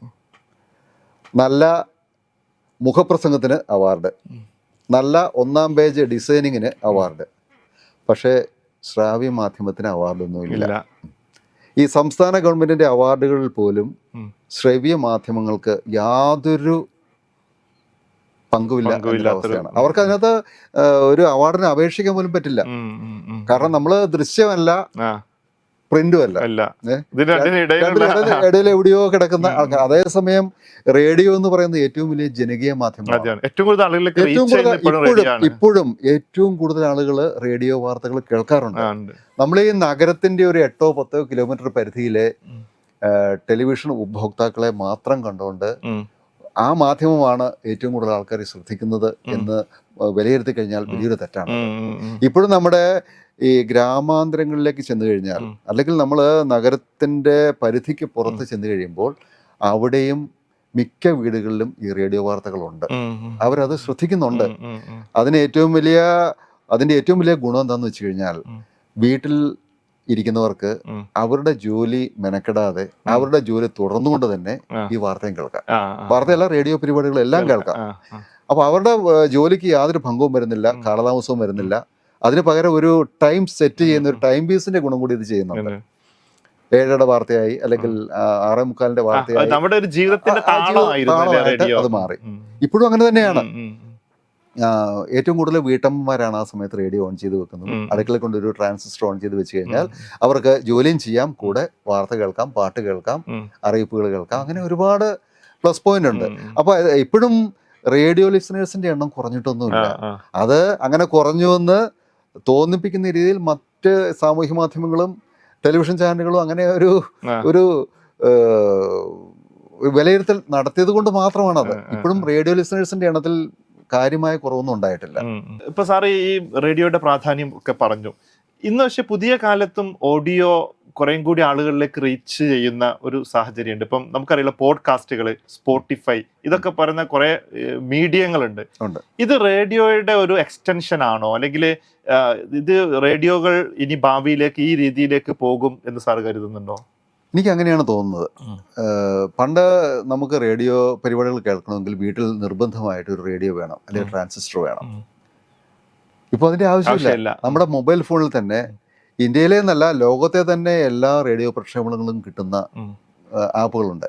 നല്ല മുഖപ്രസംഗത്തിന് അവാർഡ്, നല്ല ഒന്നാം പേജ് ഡിസൈനിങ്ങിന് അവാർഡ്. പക്ഷേ ശ്രാവ്യ മാധ്യമത്തിന് അവാർഡൊന്നുമില്ല. ഈ സംസ്ഥാന ഗവൺമെൻറ്റിൻ്റെ അവാർഡുകളിൽ പോലും ശ്രവ്യ മാധ്യമങ്ങൾക്ക് യാതൊരു പങ്കുമില്ല എന്ന അവസ്ഥയാണ്. അവർക്ക് അതിനകത്ത് ഒരു അവാർഡിന് അപേക്ഷിക്കാൻ പോലും പറ്റില്ല. കാരണം നമ്മൾ ദൃശ്യമല്ല, പ്രിന്റും അല്ല, ഇടയിൽ എവിടെയോ കിടക്കുന്ന ആൾക്കാർ. അതേസമയം റേഡിയോ എന്ന് പറയുന്നത് ഏറ്റവും വലിയ ജനകീയ മാധ്യമമാണ്. ഇപ്പോഴും ഏറ്റവും കൂടുതൽ ആളുകൾ റേഡിയോ വാർത്തകൾ കേൾക്കാറുണ്ട്. നമ്മൾ ഈ നഗരത്തിന്റെ ഒരു 8-10 കിലോമീറ്റർ പരിധിയിലെ ടെലിവിഷൻ ഉപഭോക്താക്കളെ മാത്രം കണ്ടുകൊണ്ട് ആ മാധ്യമമാണ് ഏറ്റവും കൂടുതൽ ആൾക്കാർ ശ്രദ്ധിക്കുന്നത് എന്ന് വിലയിരുത്തി കഴിഞ്ഞാൽ വലിയൊരു തെറ്റാണ്. ഇപ്പോഴും നമ്മുടെ ഈ ഗ്രാമാന്തരങ്ങളിലേക്ക് ചെന്ന് കഴിഞ്ഞാൽ, അല്ലെങ്കിൽ നമ്മൾ നഗരത്തിൻ്റെ പരിധിക്ക് പുറത്ത് ചെന്ന് കഴിയുമ്പോൾ അവിടെയും മിക്ക വീടുകളിലും ഈ റേഡിയോ വാർത്തകളുണ്ട്. അവരത് ശ്രദ്ധിക്കുന്നുണ്ട്. അതിൻ്റെ ഏറ്റവും വലിയ ഗുണം എന്താണെന്ന് വെച്ച് കഴിഞ്ഞാൽ, വീട്ടിൽ ഇരിക്കുന്നവർക്ക് അവരുടെ ജോലി മെനക്കെടാതെ അവരുടെ ജോലി തുടർന്നുകൊണ്ട് തന്നെ ഈ വാർത്തയും കേൾക്കാം. വാർത്തയല്ല, റേഡിയോ പരിപാടികളെല്ലാം കേൾക്കാം. അപ്പോൾ അവരുടെ ജോലിക്ക് യാതൊരു ഭംഗവും വരുന്നില്ല, കാലതാമസവും വരുന്നില്ല. അതിന് പകരം ഒരു ടൈം സെറ്റ് ചെയ്യുന്ന ഒരു ടൈം പീസിന്റെ ഗുണം കൂടി ഇത് ചെയ്യുന്നുണ്ട്. 7:30 വാർത്തയായി, അല്ലെങ്കിൽ 6:45 വാർത്തയായി, നമ്മുടെ ഒരു ജീവിതത്തിന്റെ താളമായിട്ട് അത് മാറി. ഇപ്പോഴും അങ്ങനെ തന്നെയാണ്. ഏറ്റവും കൂടുതൽ വീട്ടമ്മമാരാണ് ആ സമയത്ത് റേഡിയോ ഓൺ ചെയ്ത് വെക്കുന്നത്. അടുക്കള കൊണ്ടൊരു ട്രാൻസിസ്റ്റർ ഓൺ ചെയ്ത് വെച്ച് കഴിഞ്ഞാൽ അവർക്ക് ജോലിയും ചെയ്യാം, കൂടെ വാർത്ത കേൾക്കാം, പാട്ട് കേൾക്കാം, അറിയിപ്പുകൾ കേൾക്കാം. അങ്ങനെ ഒരുപാട് പ്ലസ് പോയിന്റ് ഉണ്ട്. അപ്പോൾ ഇപ്പോഴും റേഡിയോ ലിസണേഴ്സിന്റെ എണ്ണം കുറഞ്ഞിട്ടൊന്നുമില്ല. അത് അങ്ങനെ കുറഞ്ഞുവെന്ന് തോന്നിപ്പിക്കുന്ന രീതിയിൽ മറ്റ് സാമൂഹ്യ മാധ്യമങ്ങളും ടെലിവിഷൻ ചാനലുകളും അങ്ങനെ ഒരു വിലയിരുത്തൽ നടത്തിയത് കൊണ്ട് മാത്രമാണത്. ഇപ്പോഴും റേഡിയോ ലിസണേഴ്സിന്റെ എണ്ണത്തിൽ കാര്യമായ കുറവൊന്നും ഉണ്ടായിട്ടില്ല. ഇപ്പൊ സാറ് ഈ റേഡിയോയുടെ പ്രാധാന്യം ഒക്കെ പറഞ്ഞു. ഇന്ന് പക്ഷെ പുതിയ കാലത്തും ഓഡിയോ കുറേം കൂടി ആളുകളിലേക്ക് റീച്ച് ചെയ്യുന്ന ഒരു സാഹചര്യമുണ്ട്. ഇപ്പം നമുക്കറിയാം, പോഡ്കാസ്റ്റുകൾ, സ്പോട്ടിഫൈ, ഇതൊക്കെ പറയുന്ന കുറെ മീഡിയങ്ങളുണ്ട്. ഇത് റേഡിയോയുടെ ഒരു എക്സ്റ്റൻഷൻ ആണോ, അല്ലെങ്കിൽ ഇത് റേഡിയോകൾ ഇനി ഭാവിയിലേക്ക് ഈ രീതിയിലേക്ക് പോകും എന്ന് സാർ കരുതുന്നുണ്ടോ? എനിക്ക് അങ്ങനെയാണ് തോന്നുന്നത്. പണ്ട് നമുക്ക് റേഡിയോ പരിപാടികൾ കേൾക്കണമെങ്കിൽ വീട്ടിൽ നിർബന്ധമായിട്ട് ഒരു റേഡിയോ വേണം, അല്ലെങ്കിൽ ട്രാൻസിസ്റ്റർ വേണം. ഇപ്പോൾ അതിൻ്റെ ആവശ്യമില്ല. നമ്മുടെ മൊബൈൽ ഫോണിൽ തന്നെ ഇന്ത്യയിലെ എന്നല്ല, ലോകത്തെ തന്നെ എല്ലാ റേഡിയോ പ്രക്ഷേപണങ്ങളും കിട്ടുന്ന ആപ്പുകളുണ്ട്,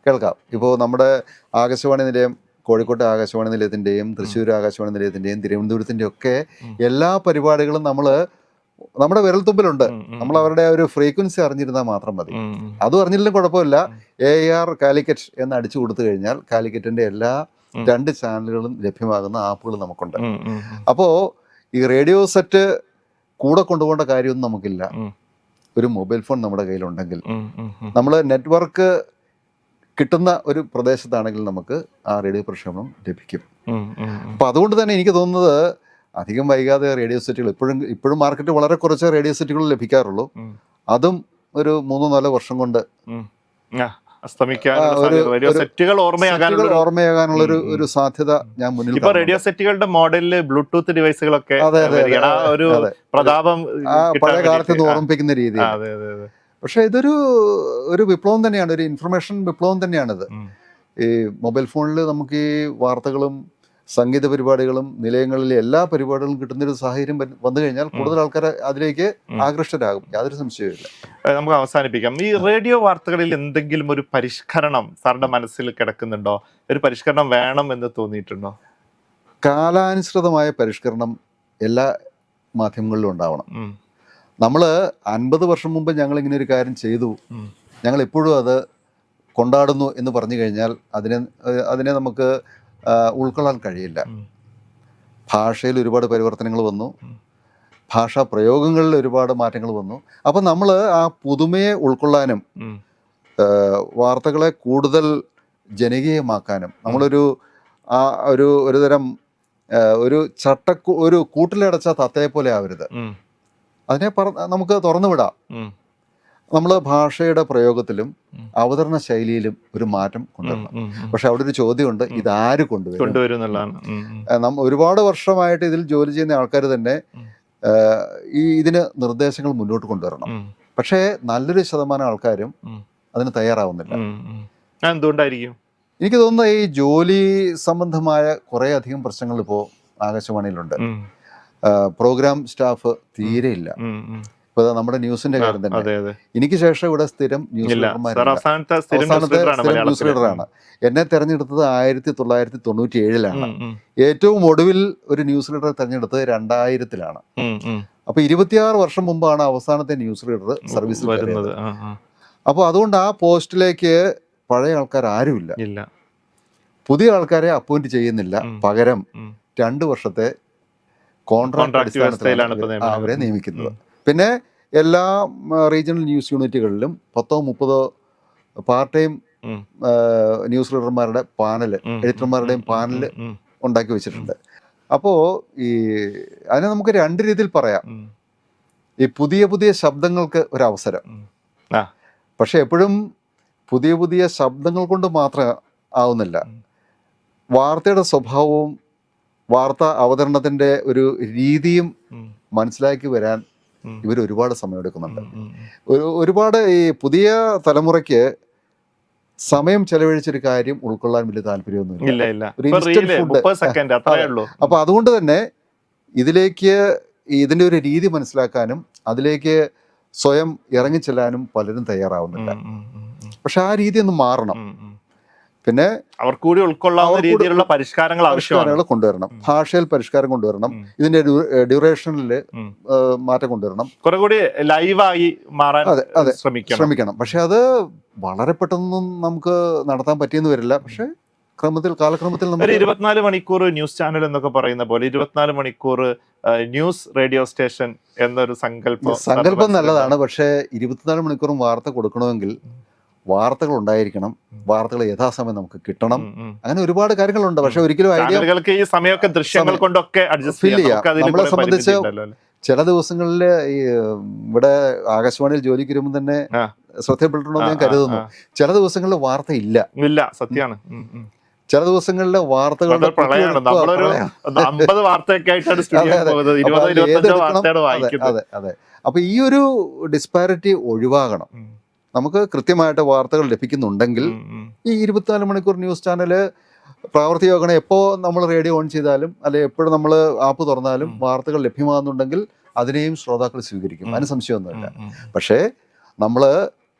കേൾക്കാം. ഇപ്പോൾ നമ്മുടെ ആകാശവാണി നിലയം, കോഴിക്കോട്ടെ ആകാശവാണി നിലയത്തിൻ്റെയും തൃശ്ശൂർ ആകാശവാണി നിലയത്തിൻ്റെയും തിരുവനന്തപുരത്തിൻ്റെ ഒക്കെ എല്ലാ പരിപാടികളും നമ്മുടെ വിരൽത്തുമ്പിലുണ്ട്. നമ്മൾ അവരുടെ ഒരു ഫ്രീക്വൻസി അറിഞ്ഞിരുന്നാൽ മാത്രം മതി. അതും അറിഞ്ഞില്ലെങ്കിലും കുഴപ്പമില്ല. AIR കാലിക്കറ്റ് എന്ന് അടിച്ചു കൊടുത്തു കഴിഞ്ഞാൽ കാലിക്കറ്റിന്റെ എല്ലാ 2 ചാനലുകളും ലഭ്യമാകുന്ന ആപ്പുകൾ നമുക്കുണ്ട്. അപ്പോൾ ഈ റേഡിയോ സെറ്റ് കൂടെ കൊണ്ടുപോകേണ്ട കാര്യമൊന്നും നമുക്കില്ല. ഒരു മൊബൈൽ ഫോൺ നമ്മുടെ കയ്യിലുണ്ടെങ്കിൽ, നമ്മൾ നെറ്റ്വർക്ക് കിട്ടുന്ന ഒരു പ്രദേശത്താണെങ്കിൽ നമുക്ക് ആ റേഡിയോ പ്രക്ഷേപണം ലഭിക്കും. അപ്പം അതുകൊണ്ട് തന്നെ എനിക്ക് തോന്നുന്നത് അധികം വൈകാതെ റേഡിയോ സെറ്റുകൾ, ഇപ്പോഴും മാർക്കറ്റ് വളരെ കുറച്ച് റേഡിയോ സെറ്റുകൾ ലഭിക്കാറുള്ളൂ. അതും ഒരു 3-4 വർഷം കൊണ്ട് ഓർമ്മയാകാനുള്ള ഒരു സാധ്യത ഞാൻ മുന്നിൽ. ഇപ്പൊ റേഡിയോ സെറ്റുകളുടെ മോഡലില് ബ്ലൂടൂത്ത് ഡിവൈസുകളൊക്കെ പ്രതാപം പഴയ കാലത്ത് നിന്ന് ഓർമ്മിപ്പിക്കുന്ന രീതിയിൽ. പക്ഷെ ഇതൊരു വിപ്ലവം തന്നെയാണ്, ഒരു ഇൻഫർമേഷൻ വിപ്ലവം തന്നെയാണിത്. ഈ മൊബൈൽ ഫോണിൽ നമുക്ക് ഈ വാർത്തകളും സംഗീത പരിപാടികളും നിലയങ്ങളിലെ എല്ലാ പരിപാടികളും കിട്ടുന്നൊരു സാഹചര്യം വന്നു കഴിഞ്ഞാൽ കൂടുതൽ ആൾക്കാർ അതിലേക്ക് ആകൃഷ്ടരാകും, യാതൊരു സംശയവുമില്ല. നമുക്ക് അവസാനിപ്പിക്കാം. ഈ റേഡിയോ വാർത്തകളിൽ എന്തെങ്കിലും ഒരു പരിഷ്കരണം സാറിന്റെ മനസ്സിൽ കിടക്കുന്നുണ്ടോ? ഒരു പരിഷ്കരണം വേണം എന്ന് തോന്നിയിട്ടുണ്ടോ? കാലാനുസൃതമായ പരിഷ്കരണം എല്ലാ മാധ്യമങ്ങളിലും ഉണ്ടാവണം. നമ്മൾ 50 വർഷം മുമ്പ് ഞങ്ങൾ ഇങ്ങനെ ഒരു കാര്യം ചെയ്തു, ഞങ്ങൾ എപ്പോഴും അത് കൊണ്ടാടുന്നു എന്ന് പറഞ്ഞു കഴിഞ്ഞാൽ അതിനെ നമുക്ക് ഉൾക്കൊള്ളാൻ കഴിയില്ല. ഭാഷയിൽ ഒരുപാട് പരിവർത്തനങ്ങൾ വന്നു, ഭാഷാ പ്രയോഗങ്ങളിൽ ഒരുപാട് മാറ്റങ്ങൾ വന്നു. അപ്പം നമ്മൾ ആ പുതുമയെ ഉൾക്കൊള്ളാനും വാർത്തകളെ കൂടുതൽ ജനകീയമാക്കാനും ഒരു തരം ഒരു കൂട്ടിലടച്ച തത്തയെ പോലെ ആവരുത്. അതിനെ നമുക്ക് തുറന്നു വിടാം. നമ്മൾ ഭാഷയുടെ പ്രയോഗത്തിലും അവതരണ ശൈലിയിലും ഒരു മാറ്റം കൊണ്ടുവരണം. പക്ഷെ അവിടെ ഒരു ചോദ്യമുണ്ട്, ഇതാര് കൊണ്ടുവരും? ഒരുപാട് വർഷമായിട്ട് ഇതിൽ ജോലി ചെയ്യുന്ന ആൾക്കാർ തന്നെ ഇതിന് നിർദ്ദേശങ്ങൾ മുന്നോട്ട് കൊണ്ടുവരണം. പക്ഷേ നല്ലൊരു ശതമാനം ആൾക്കാരും അതിന് തയ്യാറാവുന്നില്ല. എന്തുകൊണ്ടായിരിക്കും? എനിക്ക് തോന്നുന്നത് ഈ ജോലി സംബന്ധമായ കുറേ അധികം പ്രശ്നങ്ങൾ ഇപ്പോൾ ആകാശവാണിയിലുണ്ട്. Programme staff തീരെയില്ല. ഇപ്പൊ നമ്മുടെ ന്യൂസിന്റെ കാര്യം തന്നെ, എനിക്ക് ശേഷം ഇവിടെ സ്ഥിരം ന്യൂസ് ന്യൂസ് റീഡറാണ്. എന്നെ തെരഞ്ഞെടുത്തത് 1997-ലാണ്. ഏറ്റവും ഒടുവിൽ ഒരു ന്യൂസ് റീഡറെ തെരഞ്ഞെടുത്തത് 2000-ലാണ്. അപ്പൊ 26 വർഷം മുമ്പാണ് അവസാനത്തെ ന്യൂസ് റീഡർ സർവീസിൽ വരുന്നത്. അപ്പോൾ അതുകൊണ്ട് ആ പോസ്റ്റിലേക്ക് പഴയ ആൾക്കാർ ആരുമില്ല. പുതിയ ആൾക്കാരെ അപ്പോയിന്റ് ചെയ്യുന്നില്ല. പകരം 2 വർഷത്തെ കോൺട്രാക്ട് അടിസ്ഥാനത്തിലാണ് അവരെ നിയമിക്കുന്നത്. പിന്നെ എല്ലാ റീജിയണൽ ന്യൂസ് യൂണിറ്റുകളിലും 10-30 പാർട്ട് ടൈം ന്യൂസ് റീഡർമാരുടെ പാനൽ, എഡിറ്റർമാരുടെയും പാനൽ ഉണ്ടാക്കി വെച്ചിട്ടുണ്ട്. അപ്പോൾ ഈ അതിനെ നമുക്ക് 2 രീതിയിൽ പറയാം. ഈ പുതിയ പുതിയ ശബ്ദങ്ങൾക്ക് ഒരവസരം, പക്ഷെ എപ്പോഴും പുതിയ പുതിയ ശബ്ദങ്ങൾ കൊണ്ട് മാത്രം ആവുന്നില്ല. വാർത്തയുടെ സ്വഭാവവും വാർത്താ അവതരണത്തിൻ്റെ ഒരു രീതിയും മനസ്സിലാക്കി വരാൻ ഇവർ ഒരുപാട് സമയം എടുക്കുന്നുണ്ട്. ഒരുപാട് ഈ പുതിയ തലമുറയ്ക്ക് സമയം ചെലവഴിച്ചൊരു കാര്യം ഉൾക്കൊള്ളാൻ വലിയ താല്പര്യമൊന്നുമില്ല. അപ്പൊ അതുകൊണ്ട് തന്നെ ഇതിലേക്ക് ഇതിൻ്റെ ഒരു രീതി മനസ്സിലാക്കാനും അതിലേക്ക് സ്വയം ഇറങ്ങിച്ചെല്ലാനും പലരും തയ്യാറാവുന്നില്ല. പക്ഷെ ആ രീതി ഒന്ന് മാറണം. പിന്നെ അവർ കൂടി ഉൾക്കൊള്ളാവുന്ന രീതിയിലുള്ള പരിഷ്കാരങ്ങൾ കൊണ്ടുവരണം. ഭാഷയിൽ പരിഷ്കാരം കൊണ്ടുവരണം. ഇതിന്റെ ഡ്യൂറേഷനിൽ മാറ്റം കൊണ്ടുവരണം. കുറെ കൂടി ലൈവായി മാറാൻ ശ്രമിക്കണം. പക്ഷെ അത് വളരെ പെട്ടെന്നൊന്നും നമുക്ക് നടത്താൻ പറ്റിയെന്ന് വരില്ല. പക്ഷെ കാലക്രമത്തിൽ നമുക്ക് 24 മണിക്കൂർ ന്യൂസ് ചാനൽ എന്നൊക്കെ പറയുന്ന പോലെ 24 മണിക്കൂർ ന്യൂസ് റേഡിയോ സ്റ്റേഷൻ എന്നൊരു സങ്കല്പം നല്ലതാണ്. പക്ഷെ 24 മണിക്കൂറും വാർത്ത കൊടുക്കണമെങ്കിൽ വാർത്തകൾ ഉണ്ടായിരിക്കണം. വാർത്തകൾ യഥാസമയം നമുക്ക് കിട്ടണം. അങ്ങനെ ഒരുപാട് കാര്യങ്ങളുണ്ട്. പക്ഷെ ഒരിക്കലും ഐഡിയകൾക്ക് ഈ സമയമൊക്കെ ദൃശ്യങ്ങൾ കൊണ്ടൊക്കെ ഫിൽ ചെയ്യാം. നമ്മളെ സംബന്ധിച്ച് ചില ദിവസങ്ങളിൽ ഈ ഇവിടെ ആകാശവാണിയിൽ ജോലിക്ക് വരുമ്പോൾ തന്നെ ശ്രദ്ധയപ്പെട്ടിട്ടുണ്ടോ ഞാൻ കരുതുന്നു. ചില ദിവസങ്ങളിൽ വാർത്ത ഇല്ല. സത്യമാണ്. ചില ദിവസങ്ങളിലെ വാർത്തകളുടെ അതെ. അപ്പൊ ഈ ഒരു ഡിസ്പാരിറ്റി ഒഴിവാകണം. നമുക്ക് കൃത്യമായിട്ട് വാർത്തകൾ ലഭിക്കുന്നുണ്ടെങ്കിൽ ഈ 24 മണിക്കൂർ ന്യൂസ് ചാനൽ പ്രാവർത്തികമാകണം. എപ്പോൾ നമ്മൾ റേഡിയോ ഓൺ ചെയ്താലും അല്ലെങ്കിൽ എപ്പോഴും നമ്മൾ ആപ്പ് തുറന്നാലും വാർത്തകൾ ലഭ്യമാകുന്നുണ്ടെങ്കിൽ അതിനെയും ശ്രോതാക്കൾ സ്വീകരിക്കും. അതിന് സംശയമൊന്നുമില്ല. പക്ഷേ നമ്മൾ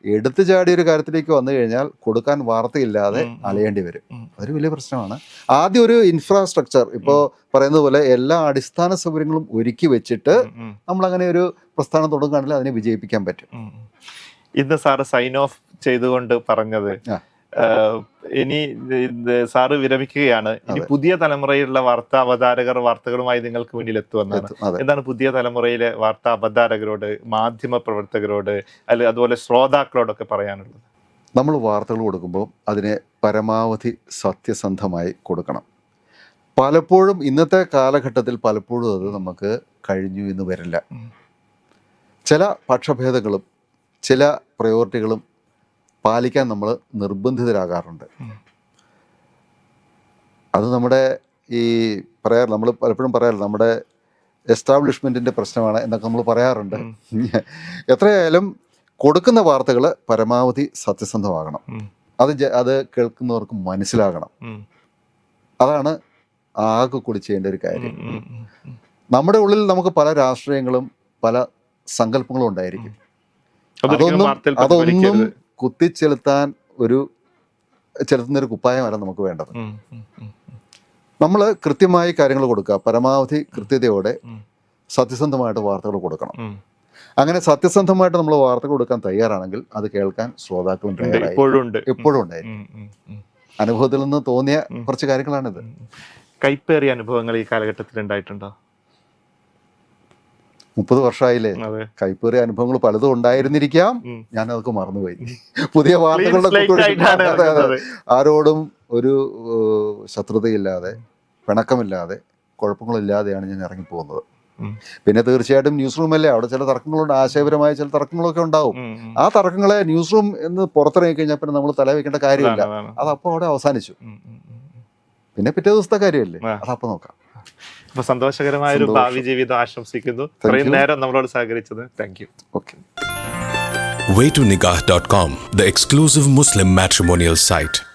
എടുത്തു ചാടിയ ഒരു കാര്യത്തിലേക്ക് വന്നു കഴിഞ്ഞാൽ കൊടുക്കാൻ വാർത്തയില്ലാതെ അലയേണ്ടി വരും. അതൊരു വലിയ പ്രശ്നമാണ്. ആദ്യം ഒരു ഇൻഫ്രാസ്ട്രക്ചർ, ഇപ്പോൾ പറയുന്നത് പോലെ എല്ലാ അടിസ്ഥാന സൗകര്യങ്ങളും ഒരുക്കി വെച്ചിട്ട് നമ്മളങ്ങനെ ഒരു പ്രസ്ഥാനം തുടങ്ങുകയാണെങ്കിൽ അതിനെ വിജയിപ്പിക്കാൻ പറ്റും. ഇന്ന് സാറ് സൈൻ ഓഫ് ചെയ്തുകൊണ്ട് പറഞ്ഞത് ഇനി സാറ് വിരമിക്കുകയാണ്, ഇനി പുതിയ തലമുറയിലുള്ള വാർത്താ അവതാരകർ വാർത്തകളുമായി നിങ്ങൾക്ക് മുന്നിൽ എത്തുമെന്നാണ്. എന്താണ് പുതിയ തലമുറയിലെ വാർത്താ അവതാരകരോട്, മാധ്യമ പ്രവർത്തകരോട്, അതുപോലെ ശ്രോതാക്കളോടൊക്കെ പറയാനുള്ളത്? നമ്മൾ വാർത്തകൾ കൊടുക്കുമ്പോൾ അതിനെ പരമാവധി സത്യസന്ധമായി കൊടുക്കണം. പലപ്പോഴും ഇന്നത്തെ കാലഘട്ടത്തിൽ പലപ്പോഴും അത് നമുക്ക് കഴിഞ്ഞു എന്ന് വരില്ല. ചില പക്ഷഭേദങ്ങളും ചില പ്രയോറിറ്റികളും പാലിക്കാൻ നമ്മൾ നിർബന്ധിതരാകാറുണ്ട്. അത് നമ്മുടെ നമ്മൾ പലപ്പോഴും പറയാറില്ല, നമ്മുടെ എസ്റ്റാബ്ലിഷ്മെൻറ്റിൻ്റെ പ്രശ്നമാണ് എന്നൊക്കെ നമ്മൾ പറയാറുണ്ട്. എത്രയായാലും കൊടുക്കുന്ന വാർത്തകൾ പരമാവധി സത്യസന്ധമാകണം. അത് കേൾക്കുന്നവർക്ക് മനസ്സിലാകണം. അതാണ് ആകെ കൂടി ചെയ്യേണ്ട ഒരു കാര്യം. നമ്മുടെ ഉള്ളിൽ നമുക്ക് പല രാഷ്ട്രീയങ്ങളും പല സങ്കല്പങ്ങളും ഉണ്ടായിരിക്കും. അതൊന്നും കുത്തിച്ചെലുത്താൻ ചെലുത്തുന്നൊരു കുപ്പായമല്ല നമുക്ക് വേണ്ടത്. നമ്മൾ കൃത്യമായി കാര്യങ്ങൾ കൊടുക്കുക, പരമാവധി കൃത്യതയോടെ സത്യസന്ധമായിട്ട് വാർത്തകൾ കൊടുക്കണം. അങ്ങനെ സത്യസന്ധമായിട്ട് നമ്മൾ വാർത്ത കൊടുക്കാൻ തയ്യാറാണെങ്കിൽ അത് കേൾക്കാൻ ശ്രോതാക്കളും തയ്യാറായി എപ്പോഴും ഉണ്ടായിരിക്കും. അനുഭവത്തിൽ നിന്ന് തോന്നിയ കുറച്ച് കാര്യങ്ങളാണിത്. കൈപ്പേറിയ അനുഭവങ്ങൾ ഈ കാലഘട്ടത്തിൽ ഉണ്ടായിട്ടുണ്ടോ? 30 വർഷമായില്ലേ. കൈപ്പേറിയ അനുഭവങ്ങൾ പലതും ഉണ്ടായിരുന്നിരിക്കാം. ഞാൻ അതൊക്കെ മറന്നുപോയി. പുതിയ വാർത്തകളുടെ ആരോടും ഒരു ശത്രുതയില്ലാതെ, പിണക്കമില്ലാതെ, കുഴപ്പങ്ങളില്ലാതെയാണ് ഞാൻ ഇറങ്ങിപ്പോകുന്നത്. പിന്നെ തീർച്ചയായിട്ടും ന്യൂസ് റൂമല്ലേ, അവിടെ ചില തർക്കങ്ങളുണ്ട്, ആശയപരമായ ചില തർക്കങ്ങളൊക്കെ ഉണ്ടാവും. ആ തർക്കങ്ങളെ ന്യൂസ് റൂം എന്ന് പുറത്തിറങ്ങി കഴിഞ്ഞാൽ പിന്നെ നമ്മൾ തല വെക്കേണ്ട കാര്യമില്ല. അതപ്പോൾ അവിടെ അവസാനിച്ചു. പിന്നെ പിറ്റേ ദിവസത്തെ കാര്യമല്ലേ, അതപ്പോൾ നോക്കാം. അപ്പൊ സന്തോഷകരമായ ഒരു ഭാവി ജീവിതം ആശംസിക്കുന്നു. ഇത്രയും നേരം നമ്മളോട് സഹകരിച്ചത് thank you. Okay. waytonikah.com, the exclusive Muslim matrimonial site.